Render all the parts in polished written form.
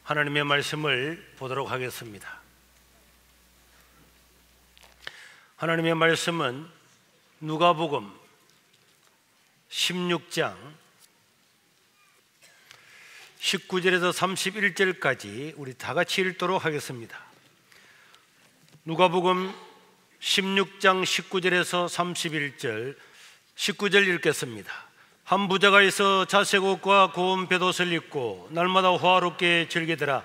하나님의 말씀을 보도록 하겠습니다. 하나님의 말씀은 누가복음 16장 19절에서 31절까지 우리 다 같이 읽도록 하겠습니다. 누가복음 16장 19절에서 31절, 19절 읽겠습니다. 한 부자가 있어 자색 옷과 고운 돛옷을 입고 날마다 호화롭게 즐기더라.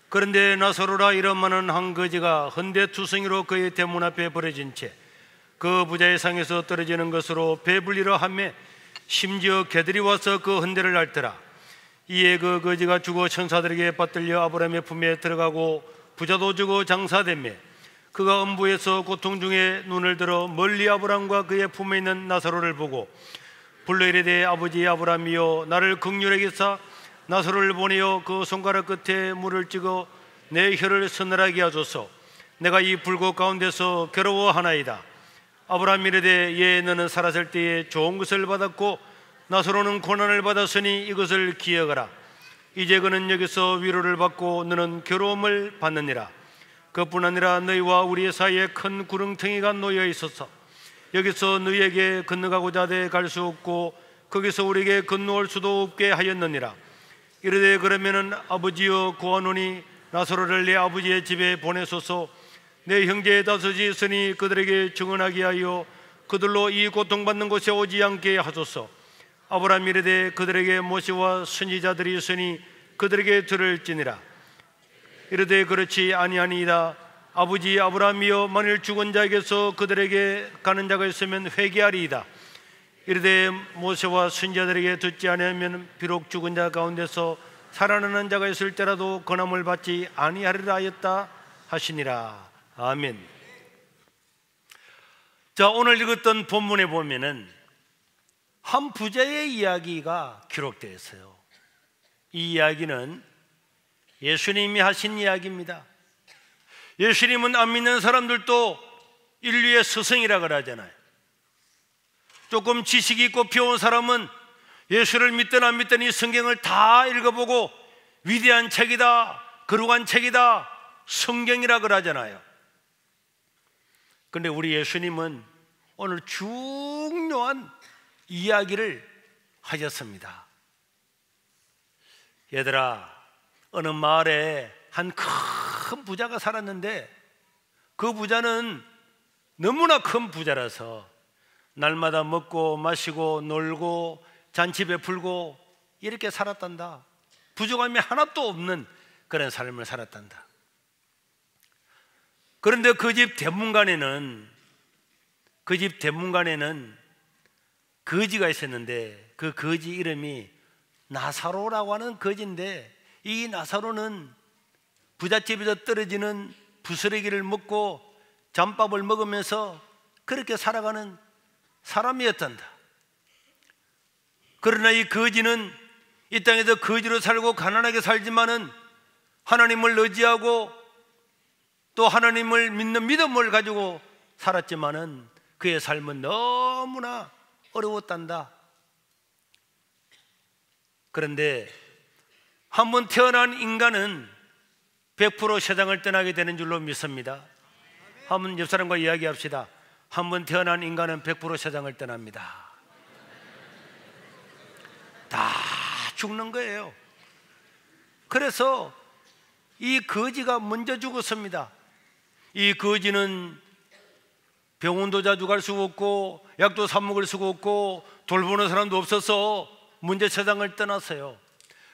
그런데 나사로라 이름하는 한 거지가 헌데투성이로 그의 대문 앞에 버려진 채 그 부자의 상에서 떨어지는 것으로 배불리러 하며 심지어 개들이 와서 그 헌데를 앓더라. 이에 그 거지가 죽어 천사들에게 받들려 아브라함의 품에 들어가고 부자도 죽어 장사되며 그가 음부에서 고통 중에 눈을 들어 멀리 아브라함과 그의 품에 있는 나사로를 보고 불러 이르되 아버지 아브라함이여 나를 긍휼히 여기사 나사로를 보내어 그 손가락 끝에 물을 찍어 내 혀를 서늘하게 하소서. 내가 이 불꽃 가운데서 괴로워하나이다. 아브라함이 이르되 예 너는 살았을 때에 좋은 것을 받았고 나사로는 고난을 받았으니 이것을 기억하라. 이제 그는 여기서 위로를 받고 너는 괴로움을 받느니라. 그뿐 아니라 너희와 우리의 사이에 큰 구렁텅이가 놓여 있어서 여기서 너희에게 건너가고자 하되 갈 수 없고 거기서 우리에게 건너올 수도 없게 하였느니라. 이르되 그러면은 아버지여 구하노니 나사로를 내 아버지의 집에 보내소서. 내 형제 다섯이 있으니 그들에게 증언하게 하여 그들로 이 고통받는 곳에 오지 않게 하소서. 아브라함이 이르되 그들에게 모세와 선지자들이 있으니 그들에게 들을지니라. 이르되 그렇지 아니하니이다. 아버지 아브라함이여 만일 죽은 자에게서 그들에게 가는 자가 있으면 회개하리이다. 이르되 모세와 선지자들에게 듣지 아니하면 비록 죽은 자 가운데서 살아나는 자가 있을 때라도 권함을 받지 아니하리라 하였다 하시니라. 아멘. 자, 오늘 읽었던 본문에 보면은 한 부자의 이야기가 기록되어 있어요. 이 이야기는 예수님이 하신 이야기입니다. 예수님은 안 믿는 사람들도 인류의 스승이라 그러잖아요. 조금 지식이 있고 배운 사람은 예수를 믿든 안 믿든 이 성경을 다 읽어보고 위대한 책이다, 거룩한 책이다, 성경이라 그러잖아요. 그런데 우리 예수님은 오늘 중요한 이야기를 하셨습니다. 얘들아, 어느 마을에 한 큰 부자가 살았는데 그 부자는 너무나 큰 부자라서 날마다 먹고 마시고 놀고 잔치 베풀고 이렇게 살았단다. 부족함이 하나도 없는 그런 삶을 살았단다. 그런데 그 집 대문간에는 거지가 있었는데 그 거지 이름이 나사로라고 하는 거지인데 이 나사로는 부잣집에서 떨어지는 부스러기를 먹고 잠밥을 먹으면서 그렇게 살아가는 사람이었단다. 그러나 이 거지는 이 땅에서 거지로 살고 가난하게 살지만은 하나님을 의지하고 또 하나님을 믿는 믿음을 가지고 살았지만은 그의 삶은 너무나 어려웠단다. 그런데 한번 태어난 인간은 100% 세상을 떠나게 되는 줄로 믿습니다. 한번 옆 사람과 이야기합시다. 한번 태어난 인간은 100% 세상을 떠납니다. 다 죽는 거예요. 그래서 이 거지가 먼저 죽었습니다. 이 거지는 병원도 자주 갈 수가 없고 약도 사 먹을 수가 없고 돌보는 사람도 없어서 먼저 세상을 떠났어요.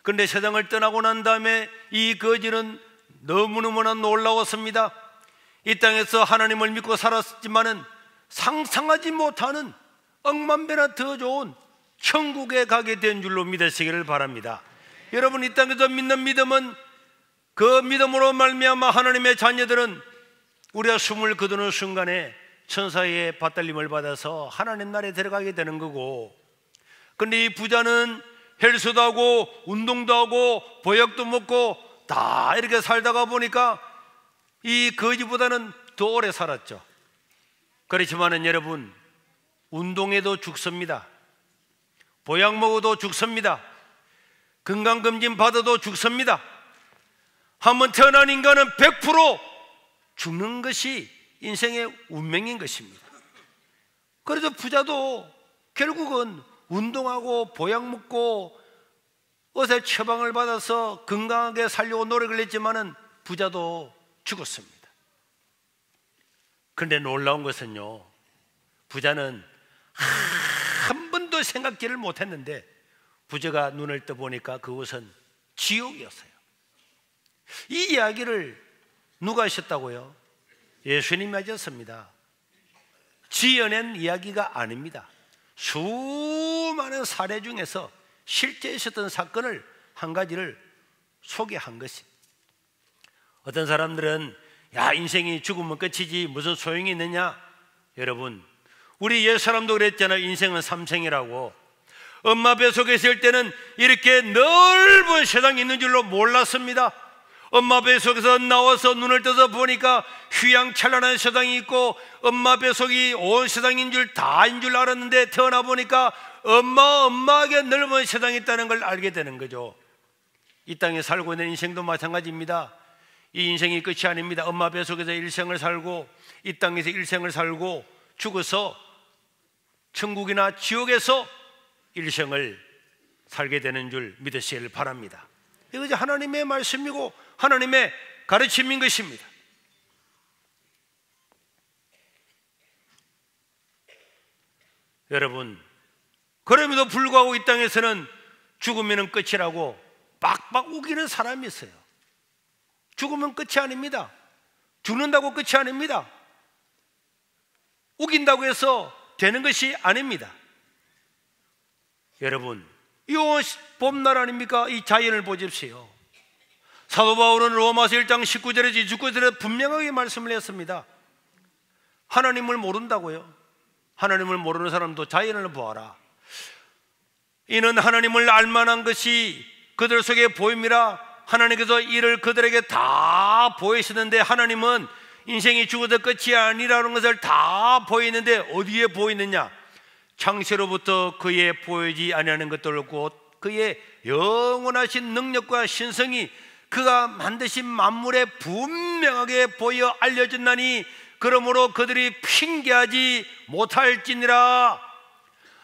그런데 세상을 떠나고 난 다음에 이 거지는 너무너무나 놀라웠습니다. 이 땅에서 하나님을 믿고 살았지만은 상상하지 못하는 억만 배나 더 좋은 천국에 가게 된 줄로 믿으시기를 바랍니다. 여러분, 이 땅에서 믿는 믿음은 그 믿음으로 말미암아 하나님의 자녀들은 우리가 숨을 거두는 순간에 천사의 받들림을 받아서 하나님 나라에 들어가게 되는 거고, 그런데 이 부자는 헬스도 하고 운동도 하고 보약도 먹고 다 이렇게 살다가 보니까 이 거지보다는 더 오래 살았죠. 그렇지만은 여러분, 운동해도 죽습니다. 보약 먹어도 죽습니다. 건강검진 받아도 죽습니다. 한번 태어난 인간은 100% 죽는 것이 인생의 운명인 것입니다. 그래서 부자도 결국은 운동하고 보약 먹고 의사 처방을 받아서 건강하게 살려고 노력을 했지만은 부자도 죽었습니다. 그런데 놀라운 것은요, 부자는 한 번도 생각지를 못했는데 부자가 눈을 떠보니까 그곳은 지옥이었어요. 이 이야기를 누가 하셨다고요? 예수님이 하셨습니다. 지어낸 이야기가 아닙니다. 수많은 사례 중에서 실제 있었던 사건을 한 가지를 소개한 것이. 어떤 사람들은 야, 인생이 죽으면 끝이지 무슨 소용이 있느냐? 여러분, 우리 옛 사람도 그랬잖아요. 인생은 삼생이라고. 엄마 뱃속에 있을 때는 이렇게 넓은 세상이 있는 줄로 몰랐습니다. 엄마 뱃속에서 나와서 눈을 떠서 보니까 휘황찬란한 세상이 있고 엄마 뱃속이 온 세상인 줄 다인 줄 알았는데 태어나 보니까 엄마에게 넓은 세상이 있다는 걸 알게 되는 거죠. 이 땅에 살고 있는 인생도 마찬가지입니다. 이 인생이 끝이 아닙니다. 엄마 뱃속에서 일생을 살고 이 땅에서 일생을 살고 죽어서 천국이나 지옥에서 일생을 살게 되는 줄 믿으시길 바랍니다. 이것이 하나님의 말씀이고 하나님의 가르침인 것입니다. 여러분, 그럼에도 불구하고 이 땅에서는 죽으면 끝이라고 빡빡 우기는 사람이 있어요. 죽으면 끝이 아닙니다. 죽는다고 끝이 아닙니다. 우긴다고 해서 되는 것이 아닙니다. 여러분, 이 봄날 아닙니까? 이 자연을 보십시오. 사도 바울은 로마서 1장 19절에서 29절에 분명하게 말씀을 했습니다. 하나님을 모른다고요? 하나님을 모르는 사람도 자연을 보아라. 이는 하나님을 알만한 것이 그들 속에 보임이라. 하나님께서 이를 그들에게 다 보이시는데 하나님은 인생이 죽어도 끝이 아니라는 것을 다 보이는데 어디에 보이느냐? 창세로부터 그의 보이지 아니하는 것들 곧 그의 영원하신 능력과 신성이 그가 만드신 만물에 분명하게 보여 알려졌나니 그러므로 그들이 핑계하지 못할지니라.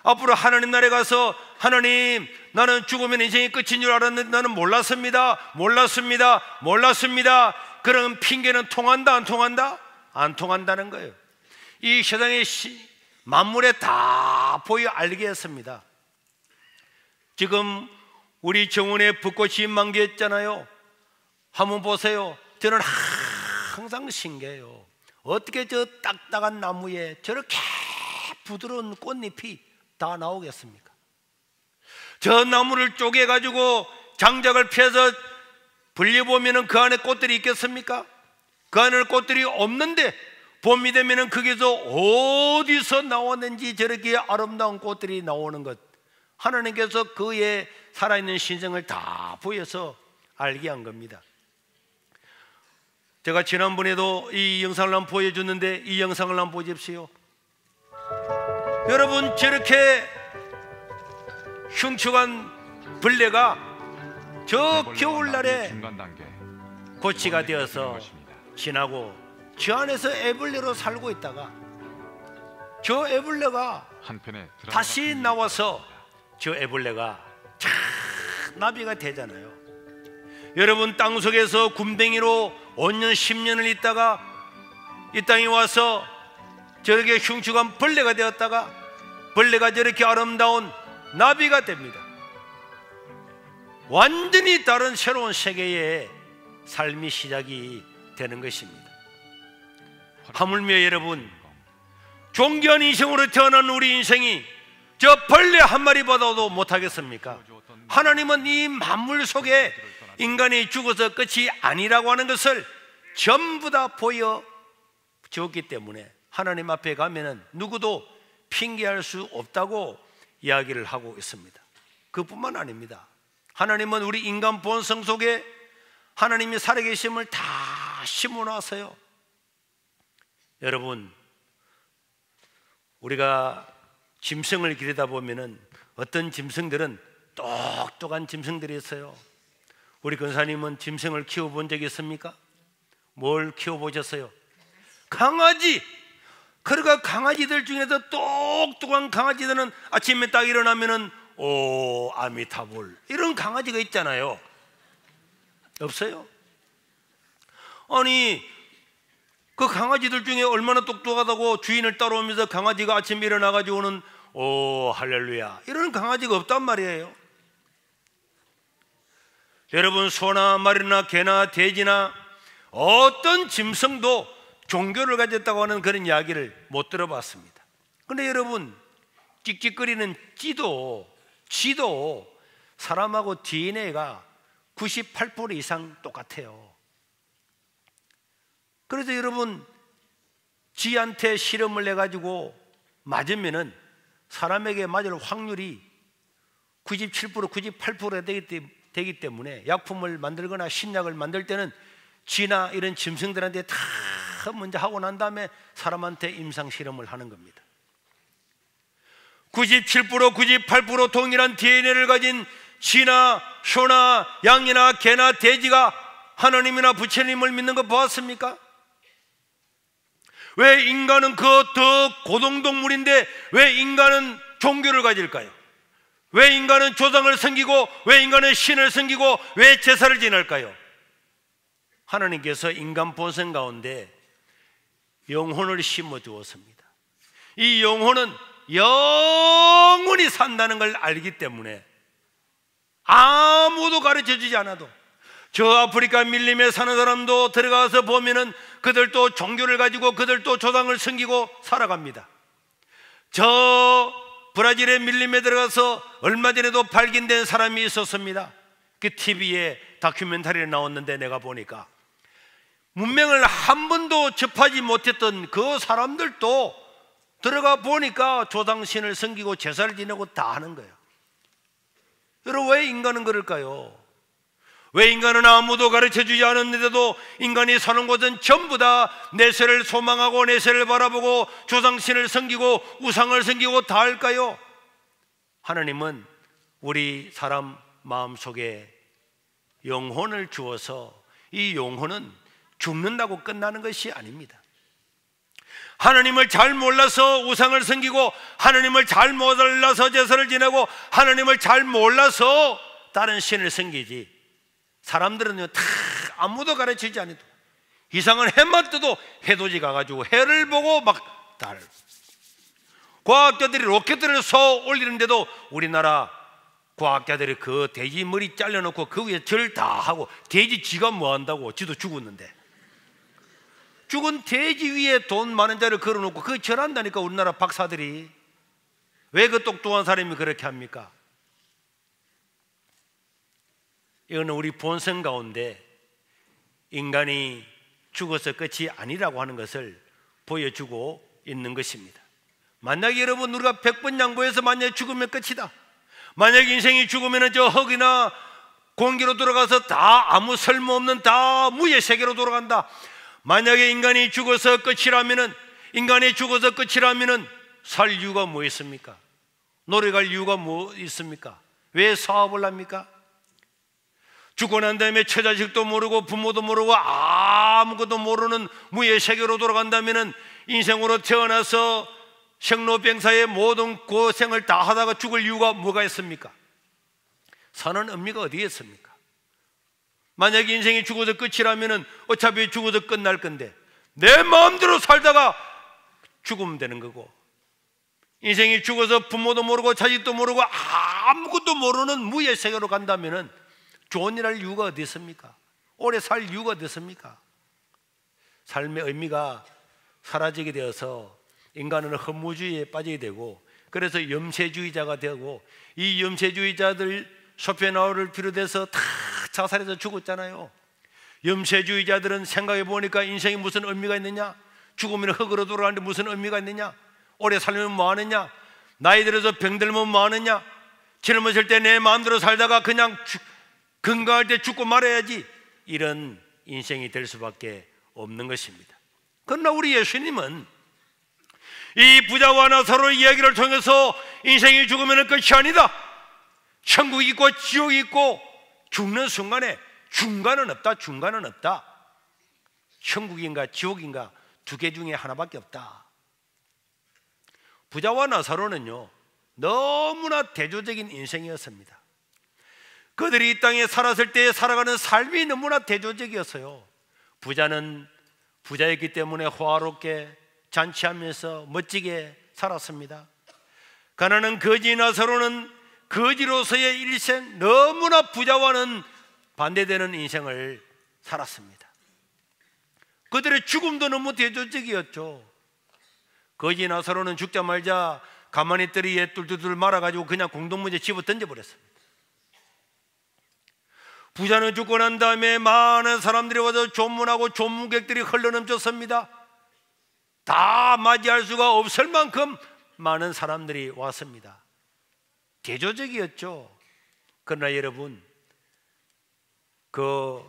앞으로 하나님 나라에 가서 하나님, 나는 죽으면 인생이 끝인 줄 알았는데 나는 몰랐습니다. 그런 핑계는 통한다 안 통한다? 안 통한다는 거예요. 이 세상의 만물에 다 보여 알게 했습니다. 지금 우리 정원에 벚꽃이 만개했잖아요. 한번 보세요. 저는 항상 신기해요. 어떻게 저 딱딱한 나무에 저렇게 부드러운 꽃잎이 다 나오겠습니까? 저 나무를 쪼개가지고 장작을 펴서 불려보면 그 안에 꽃들이 있겠습니까? 그 안에 꽃들이 없는데 봄이 되면 거기서 어디서 나왔는지 저렇게 아름다운 꽃들이 나오는 것, 하나님께서 그의 살아있는 신성을 다 보여서 알게 한 겁니다. 제가 지난번에도 이 영상을 한번 보여줬는데 이 영상을 한번 보십시오. 여러분, 저렇게 흉측한 벌레가 저 겨울날에 고치가 되어서 지나고 저 안에서 애벌레로 살고 있다가 저 애벌레가 다시 나와서 저 애벌레가 참 나비가 되잖아요. 여러분, 땅속에서 굼벵이로 5년 10년을 있다가 이 땅에 와서 저렇게 흉측한 벌레가 되었다가 벌레가 저렇게 아름다운 나비가 됩니다. 완전히 다른 새로운 세계의 삶이 시작이 되는 것입니다. 하물며 여러분, 존귀한 인생으로 태어난 우리 인생이 저 벌레 한 마리보다도 못하겠습니까? 하나님은 이 만물 속에 인간이 죽어서 끝이 아니라고 하는 것을 전부 다 보여 주었기 때문에 하나님 앞에 가면은 누구도 핑계할 수 없다고 이야기를 하고 있습니다. 그뿐만 아닙니다. 하나님은 우리 인간 본성 속에 하나님이 살아계심을 다 심어놨어요. 여러분, 우리가 짐승을 기르다 보면은 어떤 짐승들은 똑똑한 짐승들이 있어요. 우리 권사님은 짐승을 키워본 적이 있습니까? 뭘 키워보셨어요? 강아지! 그러니까 강아지들 중에서 똑똑한 강아지들은 아침에 딱 일어나면은 오 아미타불 이런 강아지가 있잖아요. 없어요? 아니 그 강아지들 중에 얼마나 똑똑하다고 주인을 따라오면서 강아지가 아침에 일어나가지고는 오 할렐루야 이런 강아지가 없단 말이에요. 여러분 소나 말이나 개나 돼지나 어떤 짐승도 종교를 가졌다고 하는 그런 이야기를 못 들어봤습니다. 그런데 여러분 찍찍거리는 쥐도 사람하고 DNA가 98% 이상 똑같아요. 그래서 여러분 쥐한테 실험을 해가지고 맞으면은 사람에게 맞을 확률이 97% 98%가 되기 때문에 약품을 만들거나 신약을 만들 때는 쥐나 이런 짐승들한테 다 먼저 하고 난 다음에 사람한테 임상 실험을 하는 겁니다. 97% 98% 동일한 DNA를 가진 쥐나 소나 양이나 개나 돼지가 하나님이나 부처님을 믿는 거 보았습니까? 왜 인간은 그 더 고등동물인데 왜 인간은 종교를 가질까요? 왜 인간은 조상을 섬기고 왜 인간은 신을 섬기고 왜 제사를 지낼까요? 하나님께서 인간 본성 가운데 영혼을 심어 주었습니다. 이 영혼은 영원히 산다는 걸 알기 때문에 아무도 가르쳐 주지 않아도 저 아프리카 밀림에 사는 사람도 들어가서 보면은 그들도 종교를 가지고 그들도 조상을 섬기고 살아갑니다. 저 브라질의 밀림에 들어가서 얼마 전에도 발견된 사람이 있었습니다. 그 TV에 다큐멘터리에 나왔는데 내가 보니까 문명을 한 번도 접하지 못했던 그 사람들도 들어가 보니까 조상신을 섬기고 제사를 지내고 다 하는 거예요. 여러분 왜 인간은 그럴까요? 왜 인간은 아무도 가르쳐주지 않았는데도 인간이 사는 곳은 전부 다 내세를 소망하고 내세를 바라보고 조상신을 섬기고 우상을 섬기고 다 할까요? 하나님은 우리 사람 마음속에 영혼을 주어서 이 영혼은 죽는다고 끝나는 것이 아닙니다. 하나님을 잘 몰라서 우상을 섬기고 하나님을 잘 몰라서 제사를 지내고 하나님을 잘 몰라서 다른 신을 섬기지, 사람들은 다 아무도 가르치지 않아도 이상한 해만 떠도 해돋이 가가지고 해를 보고 막 달. 과학자들이 로켓을 쏘 올리는데도 우리나라 과학자들이 그 돼지 머리 잘라놓고 그 위에 절 다 하고, 돼지 지가 뭐 한다고, 지도 죽었는데 죽은 돼지 위에 돈 많은 자를 걸어놓고 그 절한다니까. 우리나라 박사들이 왜 그 똑똑한 사람이 그렇게 합니까? 이거는 우리 본성 가운데 인간이 죽어서 끝이 아니라고 하는 것을 보여주고 있는 것입니다. 만약에 여러분 우리가 100번 양보해서 만약에 죽으면 끝이다, 만약에 인생이 죽으면 저 흙이나 공기로 돌아가서 다 아무 쓸모없는 다 무의 세계로 돌아간다, 만약에 인간이 죽어서 끝이라면은, 인간이 죽어서 끝이라면은 살 이유가 뭐 있습니까? 노래갈 이유가 뭐 있습니까? 왜 사업을 합니까? 죽고 난 다음에 처자식도 모르고 부모도 모르고 아무것도 모르는 무의 세계로 돌아간다면은 인생으로 태어나서 생로병사의 모든 고생을 다 하다가 죽을 이유가 뭐가 있습니까? 사는 의미가 어디에 있습니까? 만약에 인생이 죽어서 끝이라면은 어차피 죽어서 끝날 건데 내 마음대로 살다가 죽으면 되는 거고, 인생이 죽어서 부모도 모르고 자식도 모르고 아무것도 모르는 무의 세계로 간다면은 좋은 일 할 이유가 어디 있습니까? 오래 살 이유가 어디 있습니까? 삶의 의미가 사라지게 되어서 인간은 허무주의에 빠지게 되고, 그래서 염세주의자가 되고, 이 염세주의자들 쇼펜하우어를 비롯해서 다 자살해서 죽었잖아요. 염세주의자들은 생각해 보니까 인생이 무슨 의미가 있느냐? 죽으면 흙으로 돌아가는데 무슨 의미가 있느냐? 오래 살면 뭐 하느냐? 나이 들어서 병들면 뭐 하느냐? 젊었을 때 내 마음대로 살다가 그냥 건강할 때 죽고 말아야지, 이런 인생이 될 수밖에 없는 것입니다. 그러나 우리 예수님은 이 부자와 나사로의 이야기를 통해서 인생이 죽으면 끝이 아니다, 천국이 있고 지옥이 있고 죽는 순간에 중간은 없다. 중간은 없다. 천국인가 지옥인가 두 개 중에 하나밖에 없다. 부자와 나사로는요, 너무나 대조적인 인생이었습니다. 그들이 이 땅에 살았을 때 살아가는 삶이 너무나 대조적이었어요. 부자는 부자였기 때문에 호화롭게 잔치하면서 멋지게 살았습니다. 가난한 거지 나사로는 거지로서의 일생, 너무나 부자와는 반대되는 인생을 살았습니다. 그들의 죽음도 너무 대조적이었죠. 거지 나사로는 죽자마자 가만히 뜰에 뚫뚫 말아가지고 그냥 공동문제 집어 던져버렸습니다. 부자는 죽고 난 다음에 많은 사람들이 와서 조문하고 조문객들이 흘러넘쳤습니다. 다 맞이할 수가 없을 만큼 많은 사람들이 왔습니다. 대조적이었죠. 그러나 여러분, 그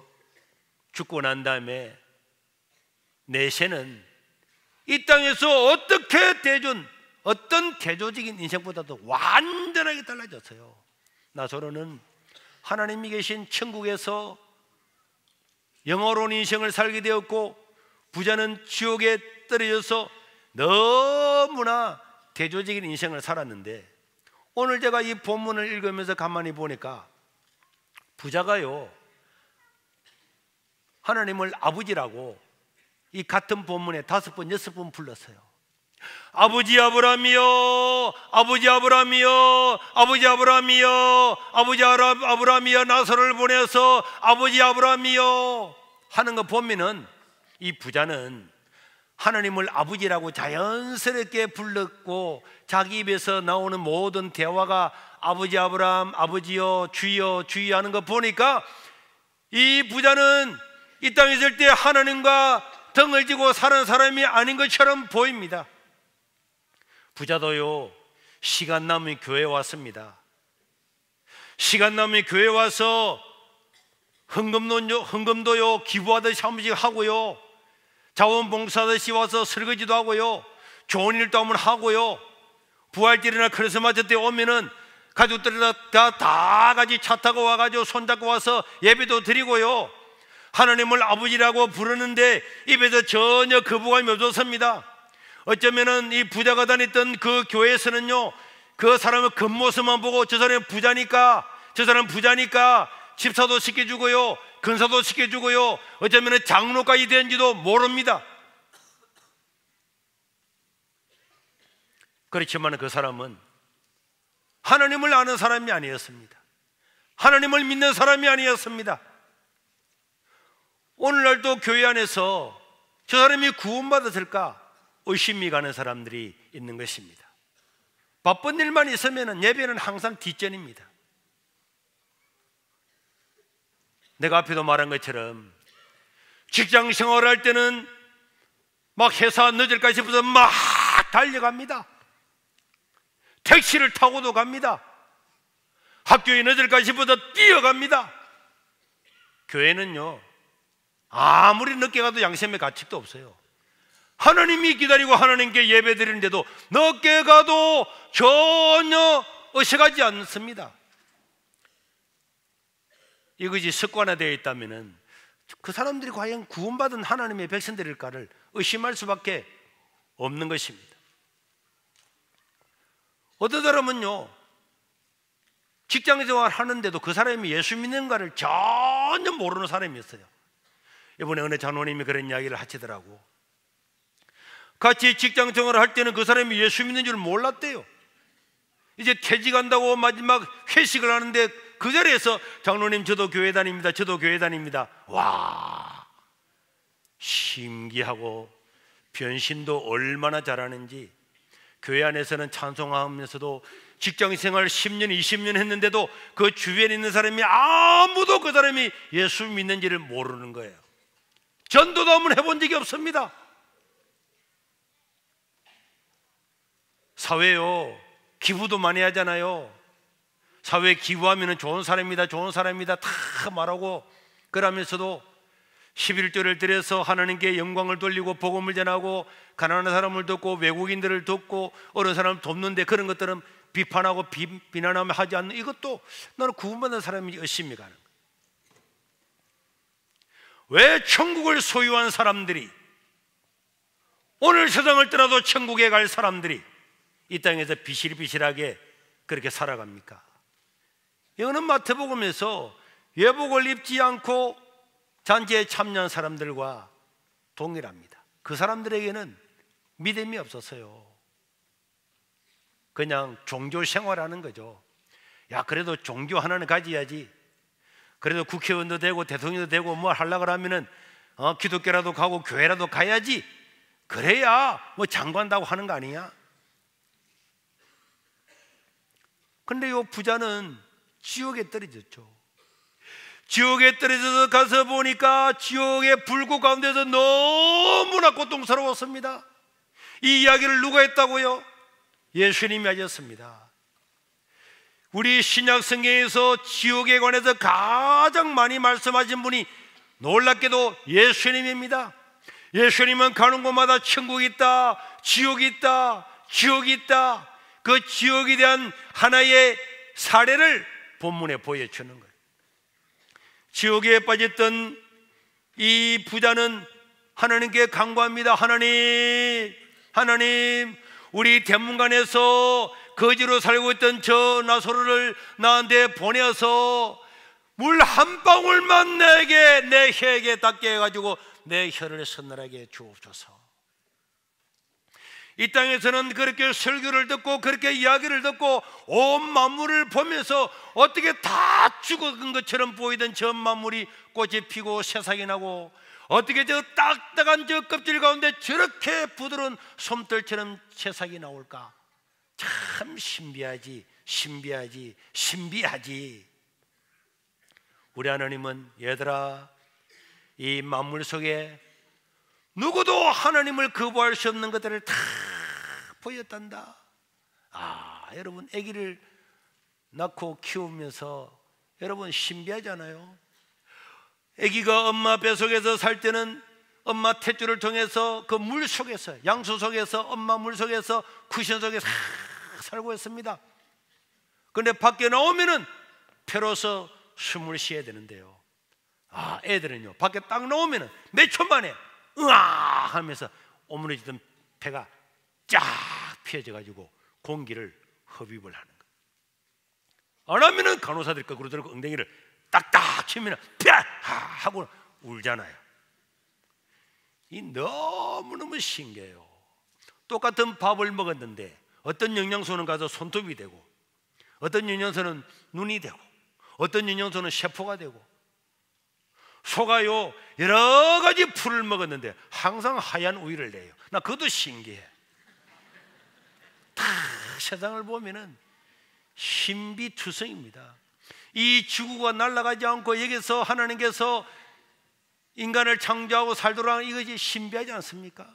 죽고 난 다음에 내세는 이 땅에서 어떤 대조적인 인생보다도 완전하게 달라졌어요. 나사로는 하나님이 계신 천국에서 영화로운 인생을 살게 되었고, 부자는 지옥에 떨어져서 너무나 대조적인 인생을 살았는데, 오늘 제가 이 본문을 읽으면서 가만히 보니까 부자가요, 하나님을 아버지라고 이 같은 본문에 5번, 6번 불렀어요. 아버지 아브라함이여, 아버지 아브라함이여, 아버지 아브라함이여, 아버지 아브라함이여, 나사로를 보내서 아버지 아브라함이여 하는 거 보면은 이 부자는 하나님을 아버지라고 자연스럽게 불렀고, 자기 입에서 나오는 모든 대화가 아버지 아브라함, 아버지여, 주여, 주여 하는 거 보니까 이 부자는 이 땅에 있을 때 하나님과 등을 지고 사는 사람이 아닌 것처럼 보입니다. 부자도요, 시간 남으면 교회에 왔습니다. 시간 남으면 교회에 와서 헌금도요 기부하듯이 한 번씩 하고요, 자원봉사하듯이 와서 설거지도 하고요, 좋은 일도 한번 하고요, 부활절이나 크리스마스 때 오면은 가족들이 다 같이 차 타고 와가지고 손잡고 와서 예배도 드리고요, 하나님을 아버지라고 부르는데 입에서 전혀 거부감이 없었습니다. 어쩌면은 이 부자가 다녔던 그 교회에서는요, 그 사람의 겉모습만 보고 저 사람이 부자니까, 저 사람 부자니까 집사도 시켜주고요, 근사도 시켜주고요, 어쩌면은 장로까지 된지도 모릅니다. 그렇지만 그 사람은 하나님을 아는 사람이 아니었습니다. 하나님을 믿는 사람이 아니었습니다. 오늘날도 교회 안에서 저 사람이 구원받았을까 의심이 가는 사람들이 있는 것입니다. 바쁜 일만 있으면 예배는 항상 뒷전입니다. 내가 앞에도 말한 것처럼 직장 생활할 때는 막 회사 늦을까 싶어서 막 달려갑니다. 택시를 타고도 갑니다. 학교에 늦을까 싶어서 뛰어갑니다. 교회는요, 아무리 늦게 가도 양심의 가책도 없어요. 하나님이 기다리고 하나님께 예배 드리는데도 늦게 가도 전혀 어색하지 않습니다. 이것이 습관화되어 있다면 그 사람들이 과연 구원받은 하나님의 백성들일까를 의심할 수밖에 없는 것입니다. 어떤 사람은요, 직장생활 하는데도 그 사람이 예수 믿는가를 전혀 모르는 사람이었어요. 이번에 어느 장로님이 그런 이야기를 하시더라고. 같이 직장생활을 할 때는 그 사람이 예수 믿는 줄 몰랐대요. 이제 퇴직한다고 마지막 회식을 하는데 그 자리에서 장로님 저도 교회 다닙니다, 저도 교회 다닙니다. 와, 신기하고 변신도 얼마나 잘하는지. 교회 안에서는 찬송하면서도 직장생활 10년 20년 했는데도 그 주변에 있는 사람이 아무도 그 사람이 예수 믿는지를 모르는 거예요. 전도도 한번 해본 적이 없습니다. 사회요, 기부도 많이 하잖아요. 사회에 기부하면 좋은 사람이다, 좋은 사람이다 다 말하고, 그러면서도 11조를 드려서 하나님께 영광을 돌리고 복음을 전하고 가난한 사람을 돕고 외국인들을 돕고 어려운 사람을 돕는데 그런 것들은 비판하고 비난하며 하지 않는, 이것도 나는 구원받는 사람이 의심이 가는 거예요. 왜 천국을 소유한 사람들이, 오늘 세상을 떠나도 천국에 갈 사람들이 이 땅에서 비실비실하게 그렇게 살아갑니까? 이거는 마태복음에서 예복을 입지 않고 잔치에 참여한 사람들과 동일합니다. 그 사람들에게는 믿음이 없었어요. 그냥 종교 생활하는 거죠. 야, 그래도 종교 하나는 가져야지. 그래도 국회의원도 되고 대통령도 되고 뭐 하려고 하면은 기독교라도 가고 교회라도 가야지. 그래야 뭐 장관다고 하는 거 아니냐? 근데 이 부자는 지옥에 떨어졌죠. 지옥에 떨어져서 가서 보니까 지옥의 불구 가운데서 너무나 고통스러웠습니다. 이 이야기를 누가 했다고요? 예수님이 하셨습니다. 우리 신약 성경에서 지옥에 관해서 가장 많이 말씀하신 분이 놀랍게도 예수님입니다. 예수님은 가는 곳마다 천국이 있다, 지옥이 있다, 지옥이 있다, 그 지옥에 대한 하나의 사례를 본문에 보여주는 거예요. 지옥에 빠졌던 이 부자는 하나님께 간구합니다. 하나님, 우리 대문간에서 거지로 살고 있던 저 나사로를 나한테 보내어서 물 한 방울만 내게, 내 혀에게 닿게 해가지고 내 혀를 서늘하게 주옵소서. 이 땅에서는 그렇게 설교를 듣고 그렇게 이야기를 듣고 온 만물을 보면서 어떻게 다 죽어간 것처럼 보이던 저 만물이 꽃이 피고 새싹이 나고, 어떻게 저 딱딱한 저 껍질 가운데 저렇게 부드러운 솜털처럼 새싹이 나올까? 참 신비하지. 우리 하나님은, 얘들아, 이 만물 속에 누구도 하나님을 거부할 수 없는 것들을 다 보였단다. 여러분, 아기를 낳고 키우면서 여러분 신비하잖아요. 아기가 엄마 뱃속에서 살 때는 엄마 탯줄을 통해서 그 물 속에서, 양수 속에서, 엄마 물 속에서, 쿠션 속에서 살고 있습니다. 그런데 밖에 나오면은 폐로서 숨을 쉬어야 되는데요. 애들은요, 밖에 딱 나오면은 몇 초 만에 으아 하면서 오므려지던 폐가 쫙 펴져 가지고 공기를 흡입을 하는 거예요. 안 하면은 간호사들이 거꾸로 들고 엉덩이를 딱딱 치면 펴 하고 울잖아요. 이 너무너무 신기해요. 똑같은 밥을 먹었는데 어떤 영양소는 가서 손톱이 되고, 어떤 영양소는 눈이 되고, 어떤 영양소는 세포가 되고, 소가요 여러 가지 풀을 먹었는데 항상 하얀 우유를 내요. 나 그것도 신기해. 다 세상을 보면은 신비투성입니다. 이 지구가 날아가지 않고 여기서 하나님께서 인간을 창조하고 살도록 하는 이것이 신비하지 않습니까?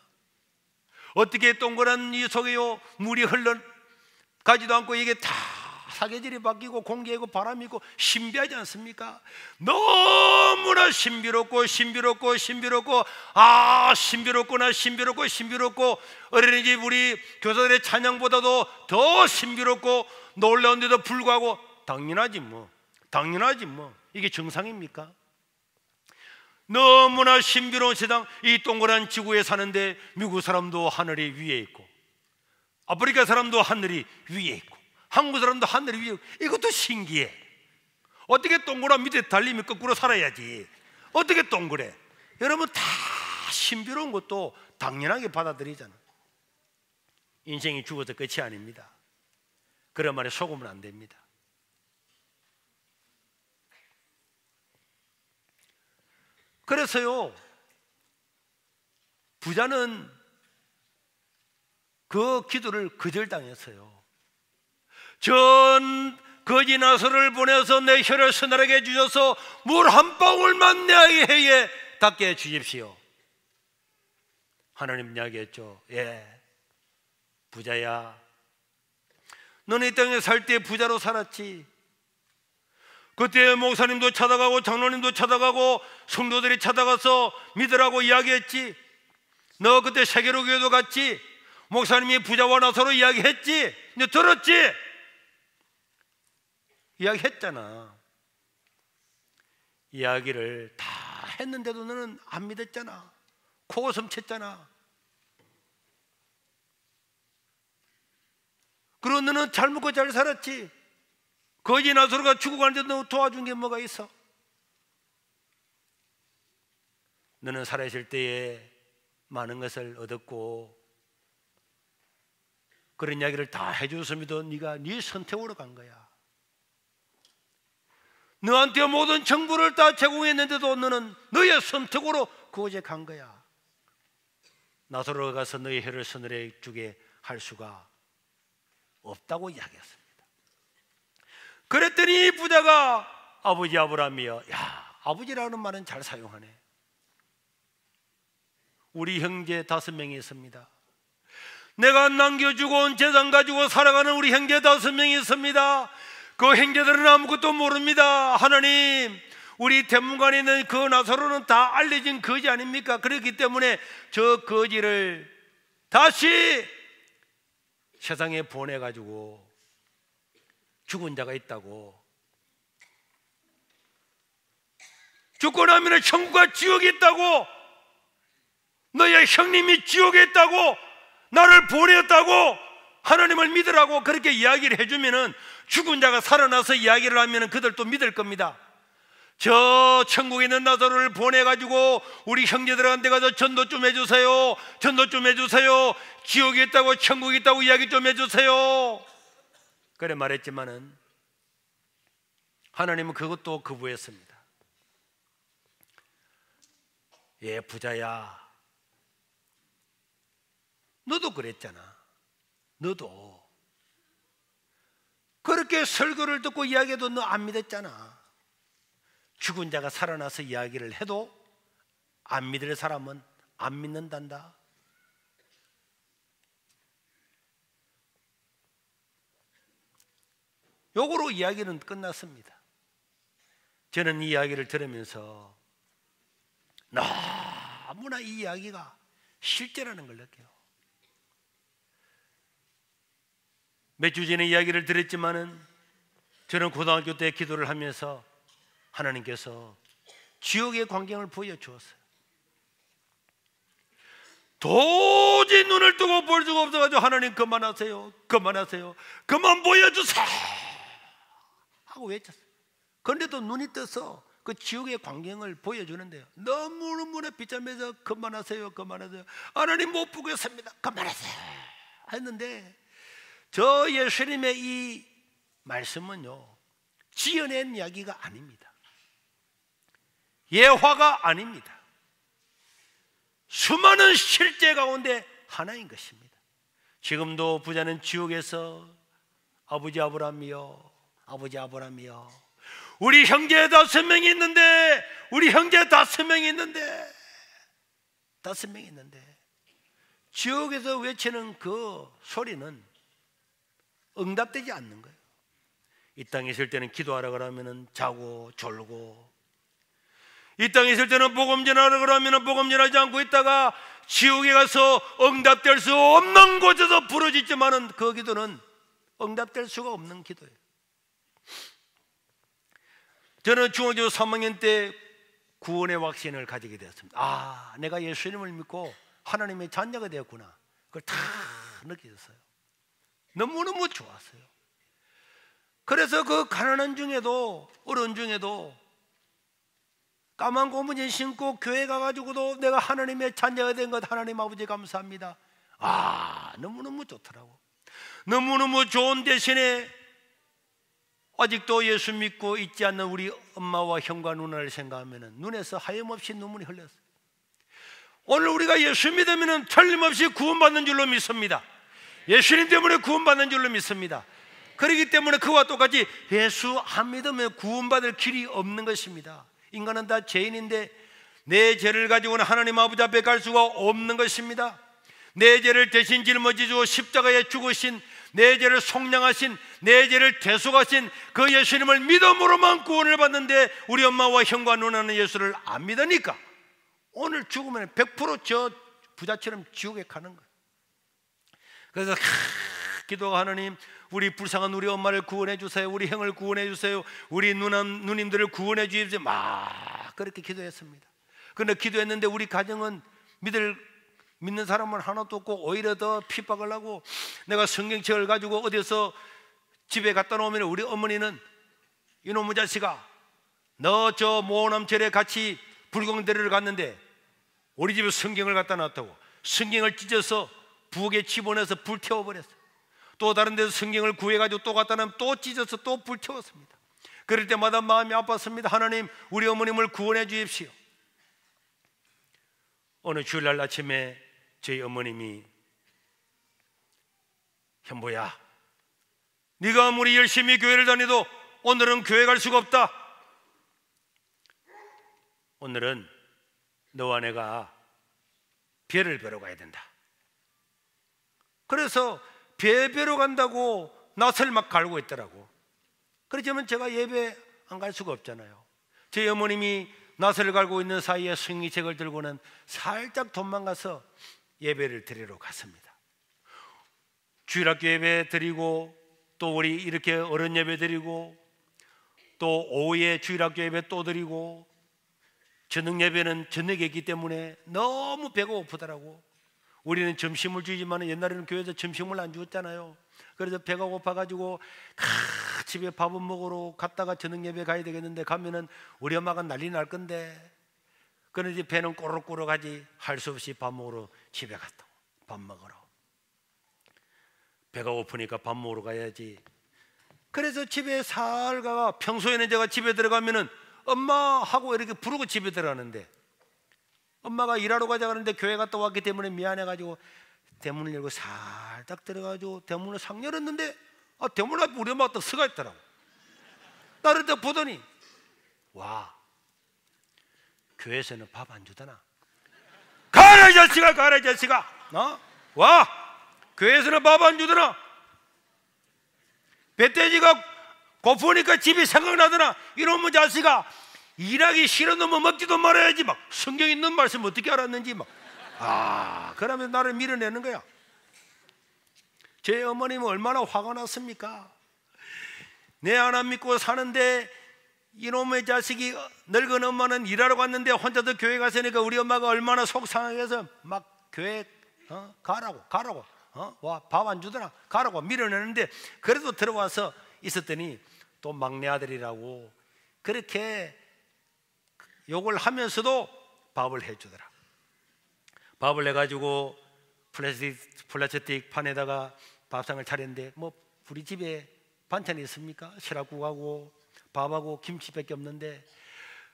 어떻게 동그란 이 속에요 물이 흘러가지도 않고 이게 다 사계절이 바뀌고 공기이고 바람이 있고 신비하지 않습니까? 너무나 신비롭고 신비롭구나 신비롭고 어린이집 우리 교사들의 찬양보다도 더 신비롭고 놀라운데도 불구하고 당연하지 뭐 이게 정상입니까? 너무나 신비로운 세상, 이 동그란 지구에 사는데 미국 사람도 하늘이 위에 있고, 아프리카 사람도 하늘이 위에 있고, 한국 사람도 하늘이 위에 있고, 이것도 신기해. 어떻게 동그란 밑에 달리면 거꾸로 살아야지. 어떻게 동그래? 여러분, 다 신비로운 것도 당연하게 받아들이잖아. 인생이 죽어서 끝이 아닙니다. 그런 말에 속으면 안 됩니다. 그래서요, 부자는 그 기도를 거절당했어요. 전 거지 나사로를 보내서 내 혀를 서늘하게 해주셔서 물 한 방울만 내 혀에 닿게 해주십시오. 하나님 이야기했죠. 부자야, 너는 이 땅에 살 때 부자로 살았지. 그때 목사님도 찾아가고 장로님도 찾아가고 성도들이 찾아가서 믿으라고 이야기했지. 너 그때 세계로 교회도 갔지. 목사님이 부자와 나사로 이야기했지. 너 들었지? 이야기했잖아. 이야기를 다 했는데도 너는 안 믿었잖아. 코고섬 쳤잖아. 그리고 너는 잘 먹고 잘 살았지. 거지 나사로가 죽어가는데 너 도와준 게 뭐가 있어? 너는 살아있을 때에 많은 것을 얻었고 그런 이야기를 다 해줬음에도 네가 네 선택으로 간 거야. 너한테 모든 정보를 다 제공했는데도 너는 너의 선택으로 그곳에 간 거야. 나사로가 가서 너의 혀를 서늘해 주게 할 수가 없다고 이야기했습니다. 그랬더니 부자가 아버지 아브라함이여, 야, 아버지라는 말은 잘 사용하네. 우리 형제 5명이 있습니다. 내가 남겨주고 온 재산 가지고 살아가는 우리 형제 5명이 있습니다. 그 형제들은 아무것도 모릅니다. 하나님, 우리 대문관에 있는 그 나사로는 다 알려진 거지 아닙니까? 그렇기 때문에 저 거지를 다시 세상에 보내가지고 죽은 자가 있다고, 죽고 나면 천국과 지옥이 있다고, 너의 형님이 지옥에 있다고, 나를 보냈다고, 하나님을 믿으라고 그렇게 이야기를 해주면은 죽은 자가 살아나서 이야기를 하면은 그들도 믿을 겁니다. 저 천국에 있는 나사로를 보내가지고 우리 형제들한테 가서 전도 좀 해주세요. 전도 좀 해주세요. 지옥에 있다고 천국에 있다고 이야기 좀 해주세요. 그래 말했지만은 하나님은 그것도 거부했습니다. 예, 부자야, 너도 그랬잖아. 너도 그렇게 설교를 듣고 이야기해도 너 안 믿었잖아. 죽은 자가 살아나서 이야기를 해도 안 믿을 사람은 안 믿는단다. 요거로 이야기는 끝났습니다. 저는 이 이야기를 들으면서 너무나 이 이야기가 실제라는 걸 느껴요. 몇 주 전에 이야기를 들었지만은 저는 고등학교 때 기도를 하면서 하나님께서 지옥의 광경을 보여주었어요. 도저히 눈을 뜨고 볼 수가 없어가지고 하나님 그만하세요, 그만하세요, 그만 보여주세요 하고 외쳤어요. 그런데도 눈이 떠서 그 지옥의 광경을 보여주는데요, 너무너무나 비참해서 그만하세요, 그만하세요, 하나님 못 보겠습니다, 그만하세요 했는데, 저 예수님의 이 말씀은요, 지어낸 이야기가 아닙니다. 예화가 아닙니다. 수많은 실제 가운데 하나인 것입니다. 지금도 부자는 지옥에서 아버지 아브라함이여, 아버지 아브라함이여, 우리 형제 5명이 있는데, 우리 형제 5명이 있는데, 5명이 있는데 지옥에서 외치는 그 소리는 응답되지 않는 거예요. 이 땅에 있을 때는 기도하라 그러면 자고 졸고, 이 땅에 있을 때는 복음 전하라 그러면 복음 전하지 않고 있다가 지옥에 가서 응답될 수 없는 곳에서 부러지지만은 그 기도는 응답될 수가 없는 기도예요. 저는 중학교 3학년 때 구원의 확신을 가지게 되었습니다. 아, 내가 예수님을 믿고 하나님의 자녀가 되었구나. 그걸 다 느껴졌어요. 너무너무 좋았어요. 그래서 그 가난한 중에도, 어려운 중에도 까만 고무신 신고 교회 가가지고도 내가 하나님의 자녀가 된 것, 하나님 아버지 감사합니다. 아, 너무너무 좋더라고. 너무너무 좋은 대신에 아직도 예수 믿고 있지 않는 우리 엄마와 형과 누나를 생각하면 눈에서 하염없이 눈물이 흘렸어요. 오늘 우리가 예수 믿으면 틀림없이 구원받는 줄로 믿습니다. 예수님 때문에 구원받는 줄로 믿습니다. 그렇기 때문에 그와 똑같이 예수 안 믿으면 구원받을 길이 없는 것입니다. 인간은 다 죄인인데 내 죄를 가지고는 하나님 아버지 앞에 갈 수가 없는 것입니다. 내 죄를 대신 짊어지고 십자가에 죽으신, 내 죄를 속량하신, 내 죄를 대속하신 그 예수님을 믿음으로만 구원을 받는데 우리 엄마와 형과 누나는 예수를 안 믿으니까 오늘 죽으면 100% 저 부자처럼 지옥에 가는 거예요. 그래서 기도가, 하나님 우리 불쌍한 우리 엄마를 구원해 주세요, 우리 형을 구원해 주세요, 우리 누님들을 구원해 주십시오, 막 그렇게 기도했습니다. 그런데 기도했는데 우리 가정은 믿는 사람은 하나도 없고 오히려 더 핍박을 하고, 내가 성경책을 가지고 어디서 집에 갖다 놓으면 우리 어머니는 이놈의 자식아, 너 저 모남절에 같이 불공대를 갔는데 우리 집에 성경을 갖다 놨다고 성경을 찢어서 부엌에 집어넣어서 불태워버렸어. 또 다른 데서 성경을 구해가지고 또 갖다 놓으면 또 찢어서 또 불태웠습니다. 그럴 때마다 마음이 아팠습니다. 하나님, 우리 어머님을 구원해 주십시오. 어느 주일날 아침에 저희 어머님이, 현보야, 네가 아무리 열심히 교회를 다니도 오늘은 교회 갈 수가 없다. 오늘은 너와 내가 배를 뵈러 가야 된다. 그래서 배 뵈러 간다고 낯을 막 갈고 있더라고. 그렇지만 제가 예배 안 갈 수가 없잖아요. 저희 어머님이 낯을 갈고 있는 사이에 성경책을 들고는 살짝 도망가서 예배를 드리러 갔습니다. 주일학교 예배 드리고, 또 우리 이렇게 어른 예배 드리고, 또 오후에 주일학교 예배 또 드리고, 저녁 예배는 저녁에 있기 때문에 너무 배가 고프더라고. 우리는 점심을 주지만 옛날에는 교회에서 점심을 안 주었잖아요. 그래서 배가 고파가지고 집에 밥은 먹으러 갔다가 저녁 예배 가야 되겠는데, 가면은 우리 엄마가 난리 날 건데, 그런데 배는 꼬르꼬르하지. 할 수 없이 밥 먹으러 집에 갔다. 밥 먹으러. 배가 고프니까 밥 먹으러 가야지. 그래서 집에 살다가, 평소에는 제가 집에 들어가면은 엄마 하고 이렇게 부르고 집에 들어가는데, 엄마가 일하러 가자 그러는데 교회 갔다 왔기 때문에 미안해가지고 대문을 열고 살짝 들어가지고 대문을 상 열었는데, 대문 앞에 우리 엄마가 딱 서가 있더라고. 나를 딱 보더니, 와, 교회에서는 밥 안 주더나. 가라 이 자식아, 가라 이 자식아. 와, 교회에서는 밥 안 주더나. 배돼지가 고프니까 집이 생각나더나. 이놈의 자식아, 일하기 싫어도 먹지도 말아야지. 막 성경 있는 말씀 어떻게 알았는지 막. 그러면서 나를 밀어내는 거야. 제 어머님은 얼마나 화가 났습니까? 내 하나 믿고 사는데 이놈의 자식이, 늙은 엄마는 일하러 갔는데 혼자도 교회 갔으니까 우리 엄마가 얼마나 속상해서 막 교회 가라고 와, 밥 안 주더라, 가라고 밀어내는데, 그래도 들어와서 있었더니 또 막내 아들이라고 그렇게 욕을 하면서도 밥을 해주더라. 밥을 내가지고 플라스틱 판에다가 밥상을 차렸는데, 뭐 우리 집에 반찬이 있습니까? 시락국하고 밥하고 김치밖에 없는데,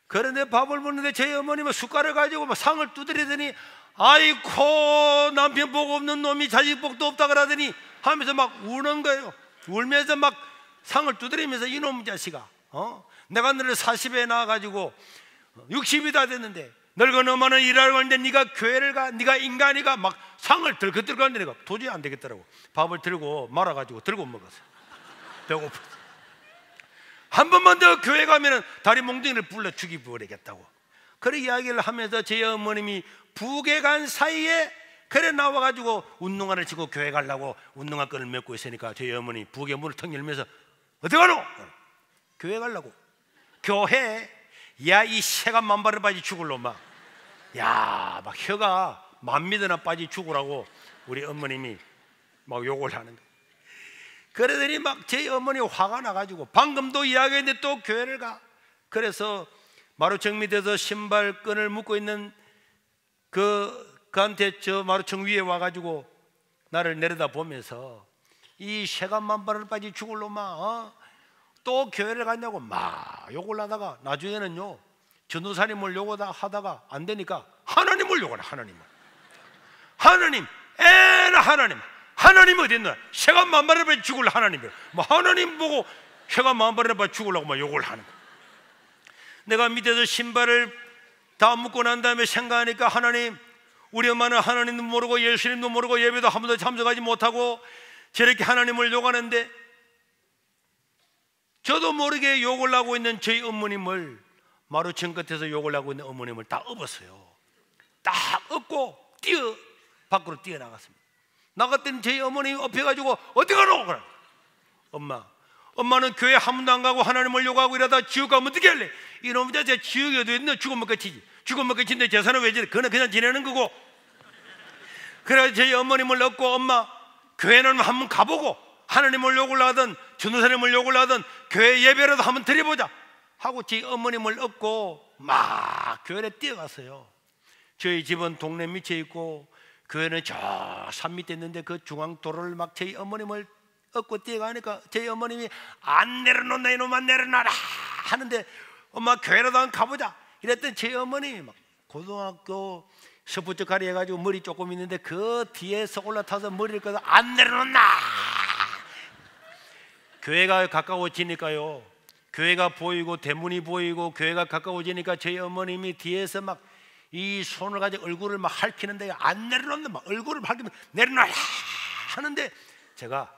그런데 밥을 먹는데 저희 어머님은 숟가락을 가지고 막 상을 두드리더니, 아이고 남편 복 없는 놈이 자식 복도 없다 그러더니 하면서 막 우는 거예요. 울면서 막 상을 두드리면서, 이놈 자식아, 내가 너를 40에 낳아가지고 60이 다 됐는데 늙은 엄마는 일하러 가는데 네가 교회를 가, 네가 인간이가, 막 상을 들고 하는데 도저히 안 되겠더라고. 밥을 들고 말아가지고 들고 먹었어요. 배고프지. 한 번만 더 교회 가면은 다리 몽둥이를 불러 죽이버리겠다고. 그런 이야기를 하면서 제 어머님이 북에 간 사이에 그래 나와가지고 운동화를 치고 교회 가려고 운동화 끈을 메고 있으니까 저희 어머니 북의 문을 턱 열면서, 어디 가노? 교회 가려고. 교회? 야, 이 새가 만발을 빠지 죽을 놈아. 야, 막 혀가 만미드나 빠지 죽으라고 우리 어머님이 막 욕을 하는 거예요. 그러더니 막 제 어머니 화가 나가지고, 방금도 이야기했는데 또 교회를 가. 그래서 마루청 밑에서 신발끈을 묶고 있는 그한테 저 마루청 위에 와가지고 나를 내려다 보면서, 이 새가 만발을 빠지 죽을 놈아, 또 교회를 갔냐고 막 욕을 하다가, 나중에는요 전도사님을 욕하다 하다가 안 되니까 하나님을 욕하라. 하나님, 하나님 어디 있나? 새가 만발을 빠지 죽을 하나님이요. 뭐 하나님 보고 새가 만발을 빠지 죽으려고 막 욕을 하는 거야. 내가 밑에서 신발을 다 묶고 난 다음에 생각하니까, 하나님, 우리 엄마는 하나님도 모르고 예수님도 모르고 예배도 한 번도 참석하지 못하고 저렇게 하나님을 욕하는데, 저도 모르게 욕을 하고 있는 저희 어머님을, 마루청 끝에서 욕을 하고 있는 어머님을 딱 업었어요. 딱 업고 밖으로 뛰어나갔습니다. 나갔더니 저희 어머님이 업혀가지고, 어디 가노? 그래. 엄마는 교회 한 번도 안 가고 하나님을 욕하고 이러다 지옥 가면 어떻게 할래? 이놈의 자식, 지옥에 어디 있나? 죽으면 끝이지. 죽으면 끝인데 제사는 왜 지내? 그는 그냥 지내는 거고. 그래서 저희 어머님을 얻고 엄마 교회는 한번 가보고 하나님을 욕을 하든 전도사님을 욕을 하든 교회 예배라도 한번 드려보자 하고 저희 어머님을 얻고 막 교회에 뛰어갔어요. 저희 집은 동네 밑에 있고 교회는 저 산 밑에 있는데 그 중앙도로를 막 저희 어머님을 얻고 뛰어가니까 저희 어머님이 안 내려놓나 이놈아 내려놔라 하는데 엄마 교회라도 한번 가보자 이랬더니 저희 어머님이 막 고등학교 스포츠카리 해가지고 머리 조금 있는데 그 뒤에서 올라타서 머리를 꺼서 안 내려놓나. 교회가 가까워지니까요, 교회가 보이고 대문이 보이고 교회가 가까워지니까 저희 어머님이 뒤에서 막 이 손을 가지고 얼굴을 막 핥히는데 안 내려놓는다 막 얼굴을 핥히면 내려놔라 하는데 제가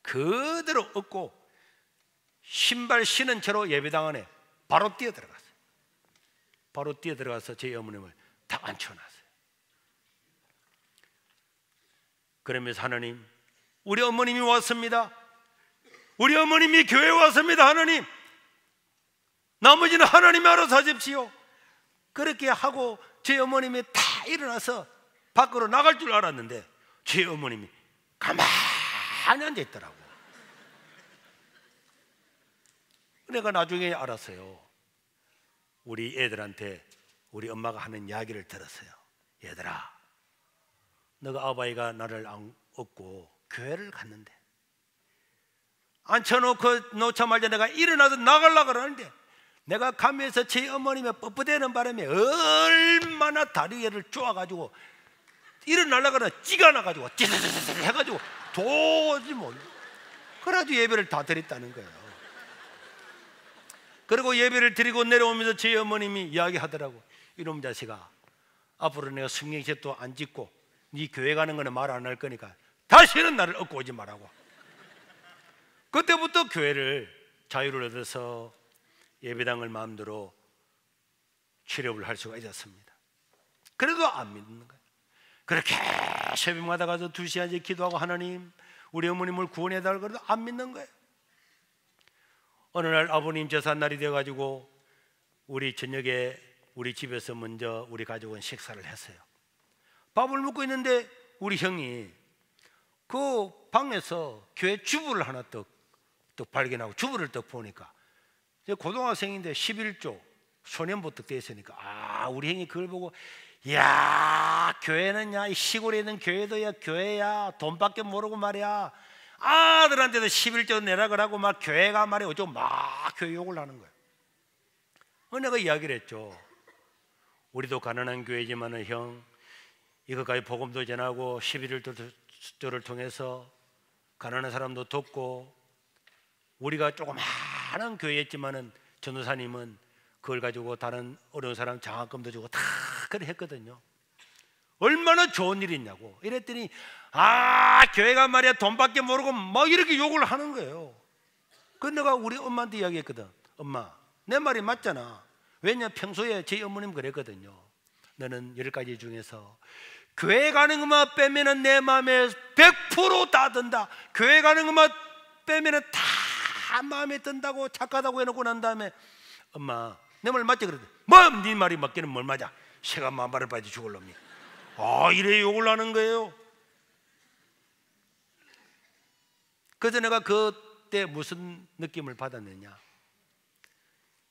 그대로 얻고 신발 신은 채로 예배당 안에 바로 뛰어들어갔어요. 바로 뛰어들어가서 저희 어머님을 딱 앉혀놨어요. 그러면서 하나님, 우리 어머님이 왔습니다. 우리 어머님이 교회에 왔습니다. 하나님, 나머지는 하나님이 알아서 하십시오. 그렇게 하고 제 어머님이 다 일어나서 밖으로 나갈 줄 알았는데 제 어머님이 가만히 앉아 있더라고. 내가 나중에 알았어요. 우리 애들한테 우리 엄마가 하는 이야기를 들었어요. 얘들아, 너가 아바이가 나를 얻고 교회를 갔는데 앉혀놓고 놓자마자 내가 일어나서 나가려고 그러는데 내가 가면서 제 어머님의 뻣뻣대는 바람에 얼마나 다리를 쪼아가지고 일어나려고 그러나 찌가 나가지고 찌르르르 해가지고 도저히 못. 그래도 예배를 다 드렸다는 거예요. 그리고 예배를 드리고 내려오면서 제 어머님이 이야기하더라고. 이놈 자식아, 앞으로 내가 승리제도 안 짓고 네 교회 가는 거는 말 안 할 거니까 다시는 나를 얻고 오지 말라고. 그때부터 교회를 자유를 얻어서 예배당을 마음대로 출입을 할 수가 있었습니다. 그래도 안 믿는 거예요. 그렇게 새벽마다 가서 2시간째 기도하고 하나님 우리 어머님을 구원해달라고 그래도 안 믿는 거예요. 어느 날 아버님 제삿날이 되어가지고 우리 저녁에 우리 집에서 먼저 우리 가족은 식사를 했어요. 밥을 먹고 있는데 우리 형이 그 방에서 교회 주부를 하나 떡 발견하고 주부를 떡 보니까 고등학생인데 11조 소년보떡 돼 있으니까 우리 형이 그걸 보고 야 교회는 야 시골에 있는 교회도 야 교회야 돈밖에 모르고 말이야 아들한테도 11조 내라 그러고 막 교회가 말이야 어쩌고 막 교회 욕을 하는 거예요. 내가 이야기를 했죠. 우리도 가난한 교회지만은 형 이것까지 복음도 전하고 11조를 통해서 가난한 사람도 돕고 우리가 조그마한 교회였지만은 전도사님은 그걸 가지고 다른 어려운 사람 장학금도 주고 다 그래 했거든요. 얼마나 좋은 일이냐고 이랬더니 교회가 말이야 돈밖에 모르고 막 이렇게 욕을 하는 거예요. 그래서 내가 우리 엄마한테 이야기했거든. 엄마 내 말이 맞잖아. 왜냐 평소에 제 어머님 그랬거든요. 너는 10가지 중에서 교회 가는 것만 빼면은 내 마음에 100% 다 든다. 교회 가는 것만 빼면은 다 마음에 든다고 착하다고 해놓고 난 다음에 엄마 내 말 맞지? 그러더니 뭐 네 말이 맞기는 뭘 맞아. 새가 만발을 빠지 죽을 놈이. 이래 욕을 하는 거예요. 그래서 내가 그때 무슨 느낌을 받았느냐,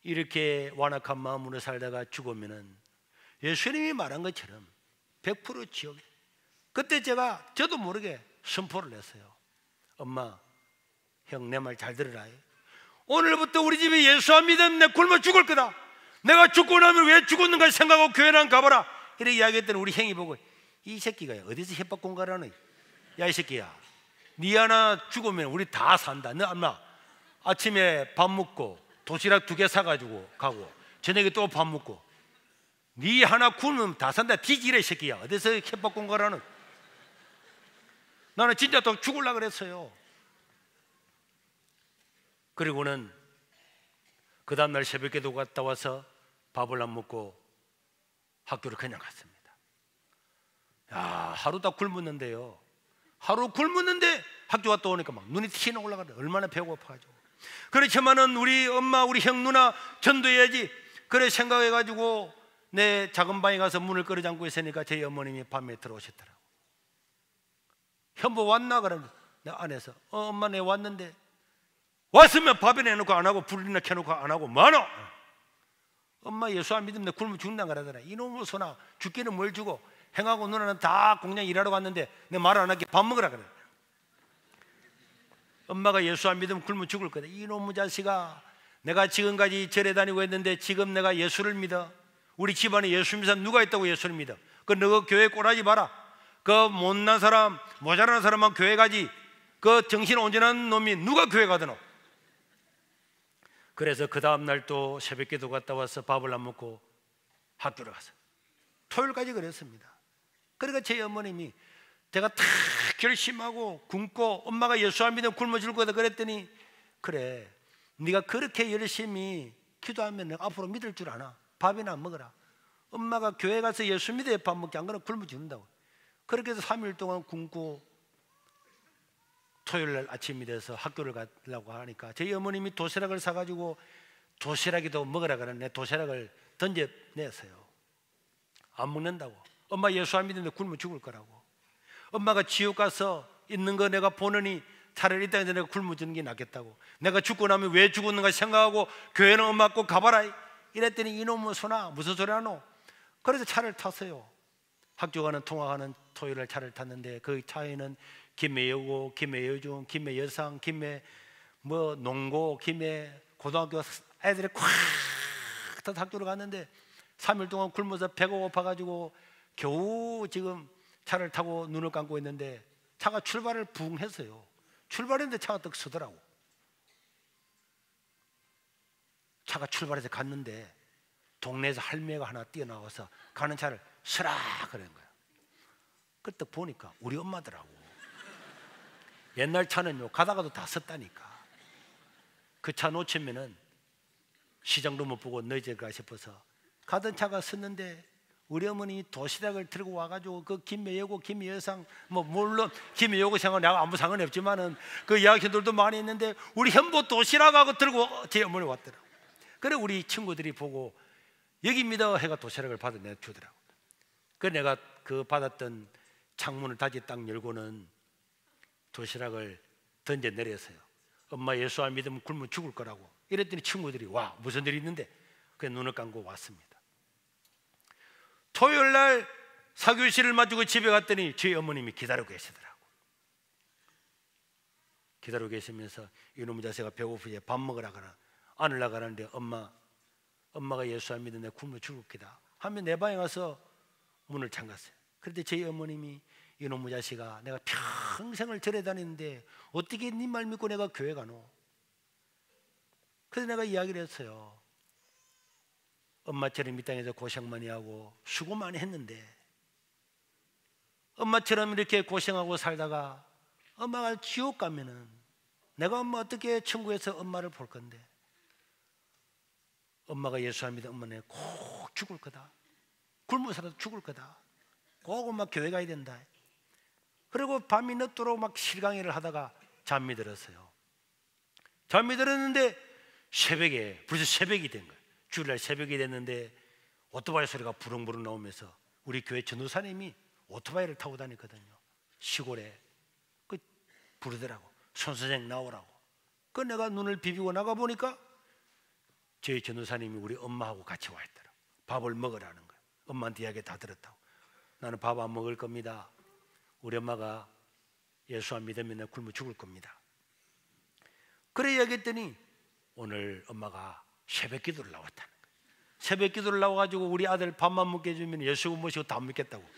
이렇게 완악한 마음으로 살다가 죽으면은 예수님이 말한 것처럼 100% 지옥. 그때 저도 모르게 선포를 했어요. 엄마 형 내 말 잘 들으라. 오늘부터 우리 집에 예수 안 믿으면 내 굶어 죽을 거다. 내가 죽고 나면 왜 죽었는가 생각하고 교회나 가봐라. 이렇게 이야기했더니 우리 형이 보고 이 새끼가 어디서 협박 공갈하노. 야 이 새끼야, 네 하나 죽으면 우리 다 산다. 너 엄마 아침에 밥 먹고 도시락 2개 사가지고 가고 저녁에 또 밥 먹고 네 하나 굶으면 다 산다. 뒤지래 이 새끼야. 어디서 협박 공갈하노. 나는 진짜 또 죽으려고 그랬어요. 그리고는 그 다음날 새벽에도 갔다 와서 밥을 안 먹고 학교를 그냥 갔습니다. 하루 다 굶었는데요. 하루 굶었는데 학교 갔다 오니까 막 눈이 튀어 올라가네. 얼마나 배고파가지고. 그렇지만은 우리 엄마 우리 형 누나 전도해야지 그래 생각해가지고 내 작은 방에 가서 문을 끌어 잠고 있으니까 저희 어머님이 밤에 들어오셨더라고. 현보 왔나? 그러면 내 안에서 엄마 내 왔는데. 왔으면 밥에 내놓고 안 하고 불이나 켜놓고 안 하고 뭐하노? 엄마 예수 안 믿으면 내 굶어 죽는다 그러더라. 이놈의 소나 죽기는 뭘 주고 행하고 누나는 다 공장 일하러 갔는데 내 말 안 하게 밥 먹으라 그래. 엄마가 예수 안 믿으면 굶어 죽을 거다. 이놈의 자식아, 내가 지금까지 절에 다니고 했는데 지금 내가 예수를 믿어? 우리 집안에 예수 믿는 사람 누가 있다고 예수를 믿어? 너 교회 꼬라지 마라. 그 못난 사람, 모자란 사람만 교회 가지. 그 정신 온전한 놈이 누가 교회 가더노? 그래서 그 다음날 또 새벽기도 갔다 와서 밥을 안 먹고 학교를 가서 토요일까지 그랬습니다. 그러니까 제 어머님이 제가 다 결심하고 굶고 엄마가 예수 안 믿으면 굶어 죽을 거다 그랬더니, 그래 네가 그렇게 열심히 기도하면 내가 앞으로 믿을 줄 아나? 밥이나 먹어라. 엄마가 교회 가서 예수 믿어야 밥 먹지, 안 그러면 굶어 죽는다고. 그렇게 해서 3일 동안 굶고 토요일 날 아침이 돼서 학교를 가려고 하니까 저희 어머님이 도시락을 사가지고 도시락이도 먹으라 그러는데 도시락을 던져냈어요. 안 먹는다고. 엄마 예수 안 믿는데 굶어 죽을 거라고. 엄마가 지옥 가서 있는 거 내가 보느니 차라리 이 땅에서 내가 굶어 죽는 게 낫겠다고. 내가 죽고 나면 왜 죽었는가 생각하고 교회는 엄마 꼭 가봐라. 이랬더니 이놈의 소나 무슨 소리 하노? 그래서 차를 탔어요. 학교 가는 통학하는 토요일날 차를 탔는데 그 차에는 김해여고, 김해여중, 김해여상, 김해 뭐 농고, 김해 고등학교 애들이 꽉 다 학교를 갔는데 3일 동안 굶어서 배가 고파가지고 겨우 지금 차를 타고 눈을 감고 있는데 차가 출발을 붕 했어요. 출발했는데 차가 떡 서더라고. 차가 출발해서 갔는데 동네에서 할매가 하나 뛰어나와서 가는 차를 서라 그러는 거야. 그때 보니까 우리 엄마더라고. 옛날 차는요 가다가도 다 섰다니까. 그 차 놓치면은 시장도 못 보고 늦을까 싶어서 가던 차가 섰는데 우리 어머니 도시락을 들고 와가지고 그 김해여고, 김해여상 뭐 물론 김해여고생은 내가 아무 상관이 없지만은 그 이야기들도 많이 있는데 우리 현보 도시락하고 들고 제 어머니 왔더라고. 그래 우리 친구들이 보고 여기입니다 해가 도시락을 받아 내주더라고. 그 내가 그 받았던 창문을 다시 딱 열고는 도시락을 던져 내렸어요. 엄마 예수 안 믿으면 굶어 죽을 거라고. 이랬더니 친구들이 와 무슨 일이 있는데 그래 눈을 감고 왔습니다. 토요일 날 사교시를 마치고 집에 갔더니 저희 어머님이 기다리고 계시더라고. 기다리고 계시면서 이놈의 자식아 배고프지 밥 먹으라 가라 안으려고 하는데 엄마가 예수 안 믿는 내 굶어 죽을 기다 하면 내 방에 가서 문을 잠갔어요. 그런데 저희 어머님이 이놈의 자식아 내가 평생을 절에 다니는데 어떻게 네 말 믿고 내가 교회 가노? 그래서 내가 이야기를 했어요. 엄마처럼 이 땅에서 고생 많이 하고 수고 많이 했는데 엄마처럼 이렇게 고생하고 살다가 엄마가 지옥 가면은 내가 엄마 어떻게 천국에서 엄마를 볼 건데 엄마가 예수 안 믿으면 엄마는 꼭 죽을 거다. 굶어서라도 죽을 거다. 꼭 엄마 교회 가야 된다. 그리고 밤이 늦도록 막 실강의를 하다가 잠이 들었어요. 잠이 들었는데 새벽에 벌써 새벽이 된 거예요. 주일날 새벽이 됐는데 오토바이 소리가 부릉부릉 나오면서 우리 교회 전도사님이 오토바이를 타고 다녔거든요. 시골에 그 부르더라고. 손 선생 나오라고. 그 내가 눈을 비비고 나가 보니까 저희 전도사님이 우리 엄마하고 같이 와 있더라고. 밥을 먹으라는 거예요. 엄마한테 이야기 다 들었다고. 나는 밥 안 먹을 겁니다. 우리 엄마가 예수 안 믿으면 내가 굶어 죽을 겁니다. 그래 이야기했더니 오늘 엄마가 새벽 기도를 나왔다는 거예요. 새벽 기도를 나와가지고 우리 아들 밥만 먹게 해주면 예수 모시고 다 먹겠다고.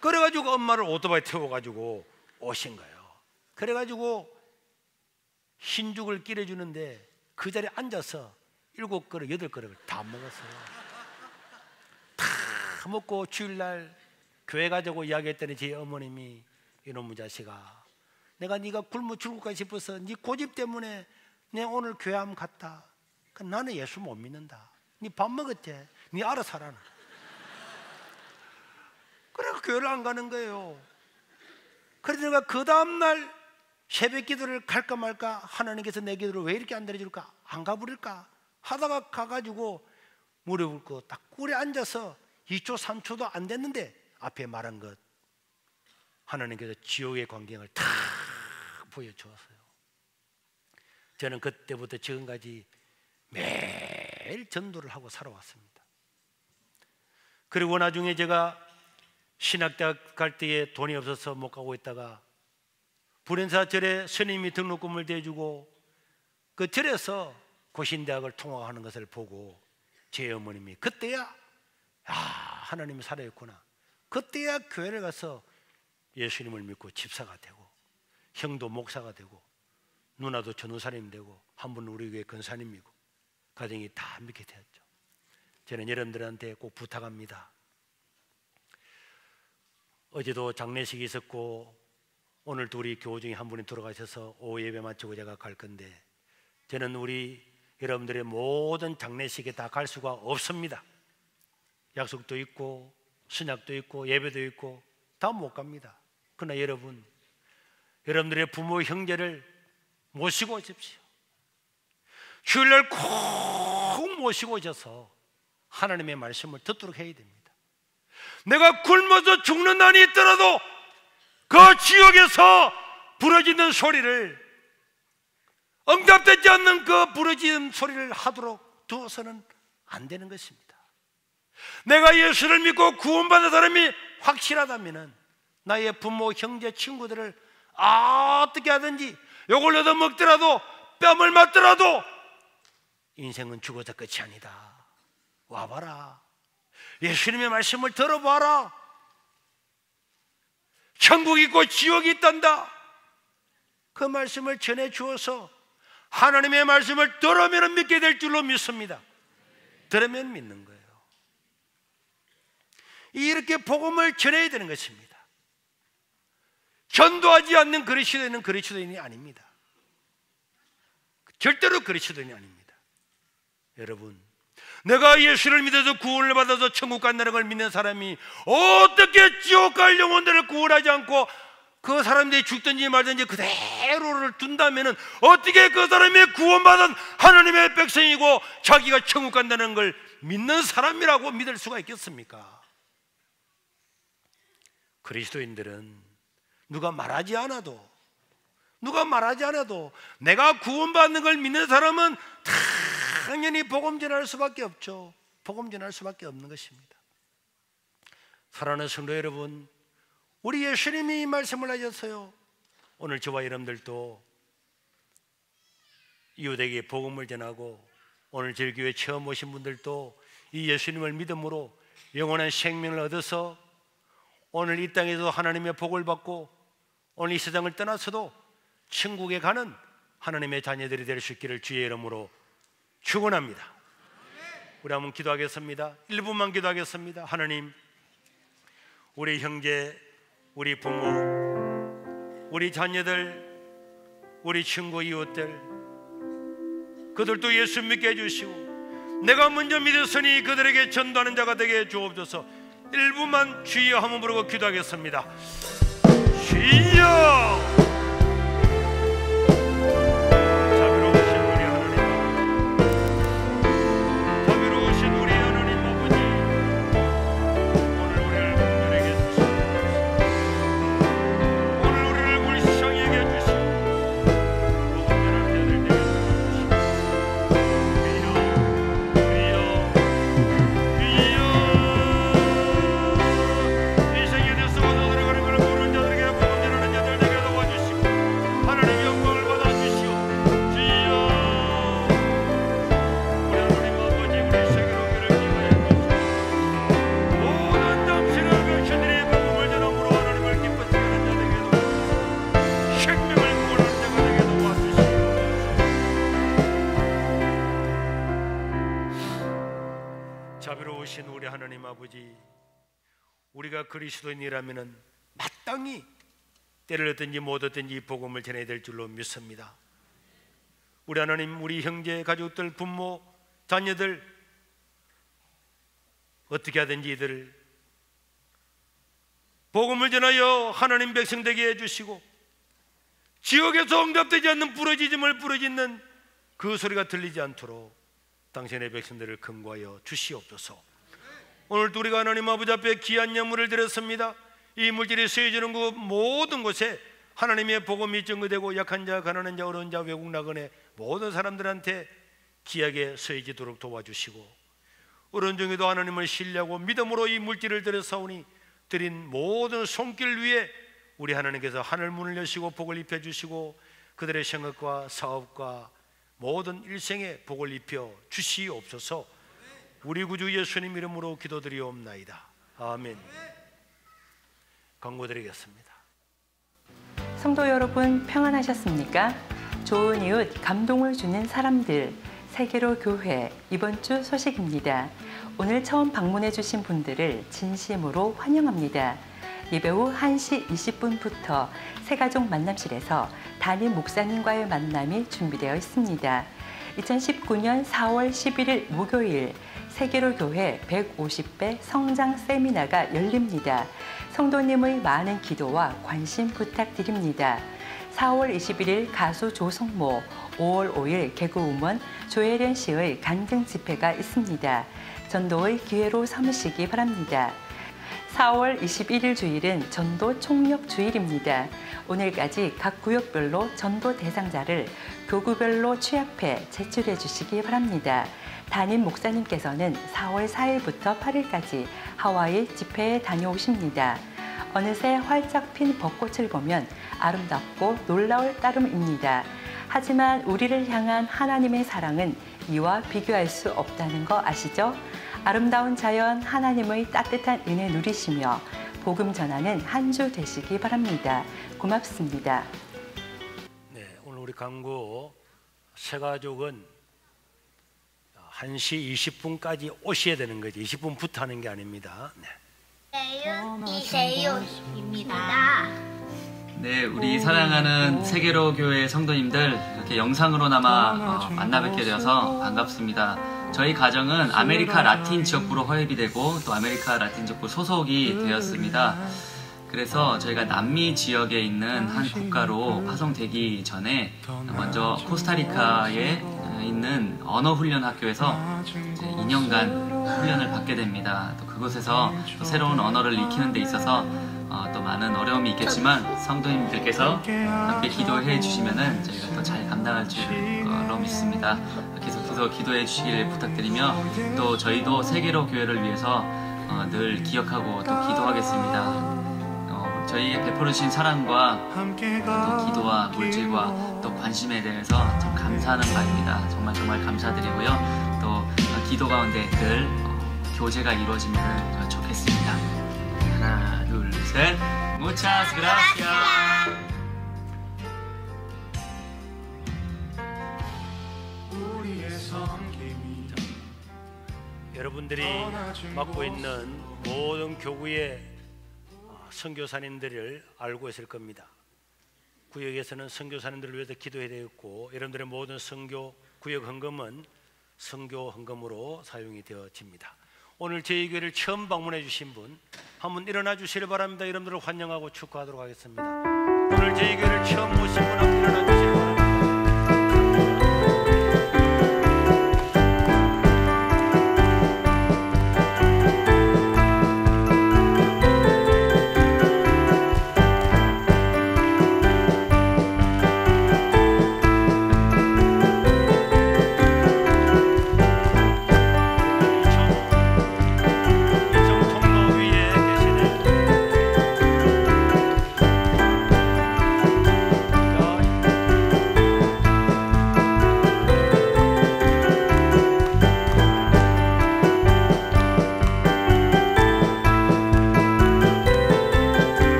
그래가지고 엄마를 오토바이 태워가지고 오신 거예요. 그래가지고 흰죽을 끼려주는데 그 자리에 앉아서 7그릇 8그릇을 다 먹었어요. 다 먹고 주일날 교회 가자고 이야기했더니 제 어머님이 이놈의 자식아 내가 네가 굶어 죽을까 싶어서 네 고집 때문에 내가 오늘 교회 한번 갔다. 나는 예수 못 믿는다. 네 밥 먹었지? 네 알아서 하라나. 그래서 교회를 안 가는 거예요. 그래서 내가 그 다음날 새벽 기도를 갈까 말까 하나님께서 내 기도를 왜 이렇게 안 들어줄까? 안 가버릴까? 하다가 가가지고 무릎 꿇고 딱 꿀에 앉아서 2초 3초도 안 됐는데 앞에 말한 것 하나님께서 지옥의 광경을 탁 보여주었어요. 저는 그때부터 지금까지 매일 전도를 하고 살아왔습니다. 그리고 나중에 제가 신학대학 갈 때에 돈이 없어서 못 가고 있다가 불행사절에 스님이 등록금을 대주고 그 절에서 고신대학을 통학하는 것을 보고 제 어머님이 그때야 하나님이 살아있구나, 그때야 교회를 가서 예수님을 믿고 집사가 되고 형도 목사가 되고 누나도 전도사님 되고 한 분은 우리 교회 권사님이고 가정이 다 믿게 되었죠. 저는 여러분들한테 꼭 부탁합니다. 어제도 장례식이 있었고 오늘도 우리 교우 중에 한 분이 돌아가셔서 오후 예배 마치고 제가 갈 건데 저는 우리 여러분들의 모든 장례식에 다 갈 수가 없습니다. 약속도 있고 신약도 있고 예배도 있고 다 못 갑니다. 그러나 여러분들의 부모 형제를 모시고 오십시오. 주일날 꼭 모시고 오셔서 하나님의 말씀을 듣도록 해야 됩니다. 내가 굶어서 죽는 날이 있더라도 그 지역에서 부러지는 소리를, 응답되지 않는 그 부러지는 소리를 하도록 두어서는 안 되는 것입니다. 내가 예수를 믿고 구원받은 사람이 확실하다면 나의 부모, 형제, 친구들을 어떻게 하든지 욕을 얻어먹더라도 뺨을 맞더라도 인생은 죽어서 끝이 아니다. 와봐라. 예수님의 말씀을 들어봐라. 천국이 있고 지옥이 있단다. 그 말씀을 전해 주어서 하나님의 말씀을 들으면 믿게 될 줄로 믿습니다. 들으면 믿는 거예요. 이렇게 복음을 전해야 되는 것입니다. 전도하지 않는 그리스도인은 그리스도인이 아닙니다. 절대로 그리스도인이 아닙니다. 여러분, 내가 예수를 믿어서 구원을 받아서 천국 간다는 걸 믿는 사람이 어떻게 지옥 갈 영혼들을 구원하지 않고 그 사람들이 죽든지 말든지 그대로를 둔다면 어떻게 그 사람이 구원받은 하나님의 백성이고 자기가 천국 간다는 걸 믿는 사람이라고 믿을 수가 있겠습니까? 그리스도인들은 누가 말하지 않아도 내가 구원받는 걸 믿는 사람은 당연히 복음 전할 수밖에 없죠. 복음 전할 수밖에 없는 것입니다. 사랑하는 성도 여러분, 우리 예수님이 이 말씀을 하셨어요. 오늘 저와 여러분들도 이웃에게 복음을 전하고 오늘 저희 교회 처음 오신 분들도 이 예수님을 믿음으로 영원한 생명을 얻어서 오늘 이 땅에서 하나님의 복을 받고 오늘 이 세상을 떠나서도 천국에 가는 하나님의 자녀들이 될 수 있기를 주의 이름으로 축원합니다. 우리 한번 기도하겠습니다. 1분만 기도하겠습니다. 하나님, 우리 형제, 우리 부모, 우리 자녀들, 우리 친구, 이웃들, 그들도 예수 믿게 해주시고 내가 먼저 믿었으니 그들에게 전도하는 자가 되게 주옵소서. 1분만 주여 한번 부르고 기도하겠습니다. 주여! 자비로우신 우리 하나님 아버지, 우리가 그리스도인이라면 마땅히 때를 얻든지 못 얻든지 복음을 전해야 될 줄로 믿습니다. 우리 하나님, 우리 형제, 가족들, 부모, 자녀들 어떻게 하든지 이들을 복음을 전하여 하나님 백성 되게 해주시고 지옥에서 응답되지 않는 부르짖음을 부르짖는 그 소리가 들리지 않도록 당신의 백성들을 근거하여 주시옵소서. 오늘도 우리가 하나님 아버지 앞에 귀한 예물을 드렸습니다. 이 물질이 쓰여지는 그 모든 곳에 하나님의 복음이 증거되고 약한 자, 가난한 자, 어려운 자, 외국 나그네 모든 사람들한테 귀하게 쓰여지도록 도와주시고, 어려운 중에도 하나님을 신뢰하고 믿음으로 이 물질을 드렸사오니 드린 모든 손길 위에 우리 하나님께서 하늘 문을 여시고 복을 입혀주시고 그들의 생업과 사업과 모든 일생에 복을 입혀 주시옵소서. 우리 구주 예수님 이름으로 기도드리옵나이다. 아멘. 광고드리겠습니다. 성도 여러분, 평안하셨습니까? 좋은 이웃, 감동을 주는 사람들, 세계로 교회 이번 주 소식입니다. 오늘 처음 방문해 주신 분들을 진심으로 환영합니다. 예배 후 1시 20분부터 새가족 만남실에서 담임 목사님과의 만남이 준비되어 있습니다. 2019년 4월 11일 목요일 세계로 교회 150배 성장 세미나가 열립니다. 성도님의 많은 기도와 관심 부탁드립니다. 4월 21일 가수 조성모, 5월 5일 개그우먼 조혜련 씨의 간증 집회가 있습니다. 전도의 기회로 삼으시기 바랍니다. 4월 21일 주일은 전도 총력 주일입니다. 오늘까지 각 구역별로 전도 대상자를 교구별로 취합해 제출해 주시기 바랍니다. 담임 목사님께서는 4월 4일부터 8일까지 하와이 집회에 다녀오십니다. 어느새 활짝 핀 벚꽃을 보면 아름답고 놀라울 따름입니다. 하지만 우리를 향한 하나님의 사랑은 이와 비교할 수 없다는 거 아시죠? 아름다운 자연, 하나님의 따뜻한 은혜 누리시며 복음 전하는 한 주 되시기 바랍니다. 고맙습니다. 네, 오늘 우리 강구 새가족은 1시 20분까지 오셔야 되는 거지. 20분부터 하는 게 아닙니다. 네. 이세윤입니다. 네, 우리 사랑하는 세계로 교회 성도님들 이렇게 영상으로나마 만나 뵙게 되어서 반갑습니다. 저희 가정은 아메리카 라틴 지역부로 허입이 되고 또 아메리카 라틴 지역부 소속이 되었습니다. 그래서 저희가 남미 지역에 있는 한 국가로 파송되기 전에 먼저 코스타리카에 있는 언어훈련 학교에서 2년간 훈련을 받게 됩니다. 또 그곳에서 또 새로운 언어를 익히는 데 있어서 또 많은 어려움이 있겠지만 성도님들께서 함께 기도해 주시면은 저희가 또 잘 감당할 줄로 믿습니다. 계속해서 기도해 주시길 부탁드리며 또 저희도 세계로 교회를 위해서 늘 기억하고 또 기도하겠습니다. 저희에 베풀어 주신 사랑과 또 기도와 물질과 또 관심에 대해서 참 감사하는 바입니다. 정말 감사드리고요. 또 기도 가운데 늘 교제가 이루어지면 좋겠습니다. 하나, 둘, 셋. Muchas gracias. 여러분들이 맡고 있는 모든 교구의 선교사님들을 알고 있을 겁니다. 구역에서는 선교사님들을 위해서 기도해야 되겠고, 여러분들의 모든 선교 구역 헌금은 선교 헌금으로 사용이 되어집니다. 오늘 저희 교회를 처음 방문해 주신 분 한번 일어나 주시길 바랍니다. 여러분들을 환영하고 축하하도록 하겠습니다. 오늘 저희 교회를 처음 오신 분 한번 일어나 주시길 바랍니다.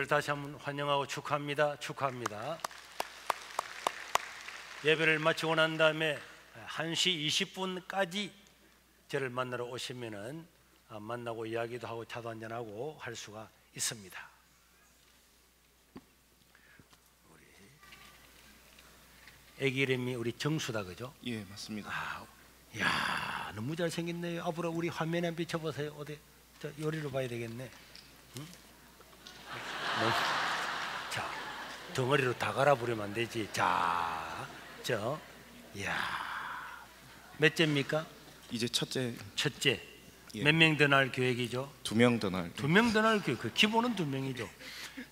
다시 한번 환영하고 축하합니다. 예배를 마치고 난 다음에 1시 20분까지 저를 만나러 오시면은 만나고 이야기도 하고 차도 한잔하고 할 수가 있습니다. 우리 애기 이름이 우리 정수다, 그죠? 예, 맞습니다. 야, 너무 잘생겼네요. 앞으로 우리 화면에 한번 비춰보세요. 어디 저 요리로 봐야 되겠네. 응? 자, 덩어리로 다 갈아버리면 안 되지. 자, 이야, 몇째입니까? 이제 첫째. 첫째. 예. 몇 명 더 날 계획이죠? 2명 더 날. 2명 더 날 계획. 그 기본은 2명이죠.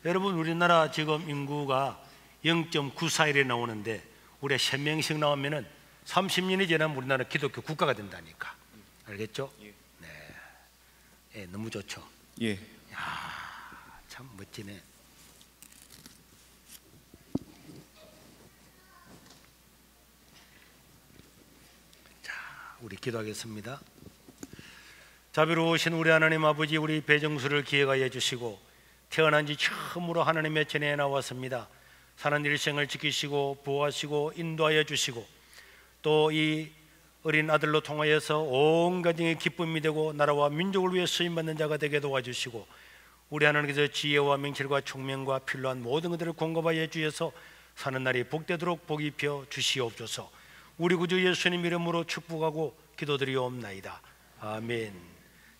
여러분, 우리나라 지금 인구가 0.94일에 나오는데 우리가 3명씩 나오면은 30년이 지나면 우리나라 기독교 국가가 된다니까. 알겠죠? 네. 예, 너무 좋죠. 예. 참 멋지네. 자, 우리 기도하겠습니다. 자비로우신 우리 하나님 아버지, 우리 배정수를 기억하여 주시고 태어난 지 처음으로 하나님의 전에 나왔습니다. 사는 일생을 지키시고 보호하시고 인도하여 주시고 또 이 어린 아들로 통하여서 온 가정의 기쁨이 되고 나라와 민족을 위해 쓰임받는 자가 되게 도와주시고 우리 하나님께서 지혜와 명철과 총명과 필요한 모든 것들을 공급하여 주셔서 사는 날이 복되도록 복 입혀 주시옵소서. 우리 구주 예수님 이름으로 축복하고 기도드리옵나이다. 아멘.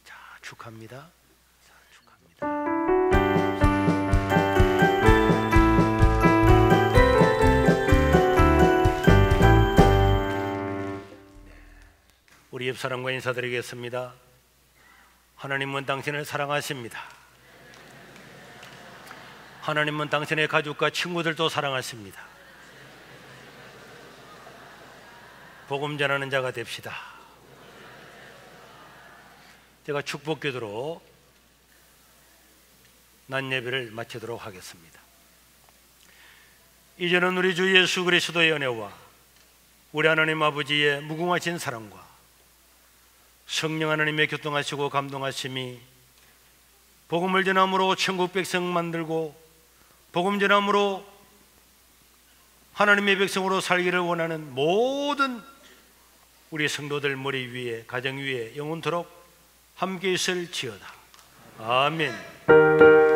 자, 축하합니다. 우리 옆 사람과 인사드리겠습니다. 하나님은 당신을 사랑하십니다. 하나님은 당신의 가족과 친구들도 사랑하십니다. 복음 전하는 자가 됩시다. 제가 축복 기도로 낮 예배를 마치도록 하겠습니다. 이제는 우리 주 예수 그리스도의 은혜와 우리 하나님 아버지의 무궁하신 사랑과 성령 하나님의 교통하시고 감동하심이 복음을 전함으로 천국 백성 만들고 복음 전함으로 하나님의 백성으로 살기를 원하는 모든 우리 성도들 머리 위에 가정 위에 영원토록 함께 있을지어다. 아멘.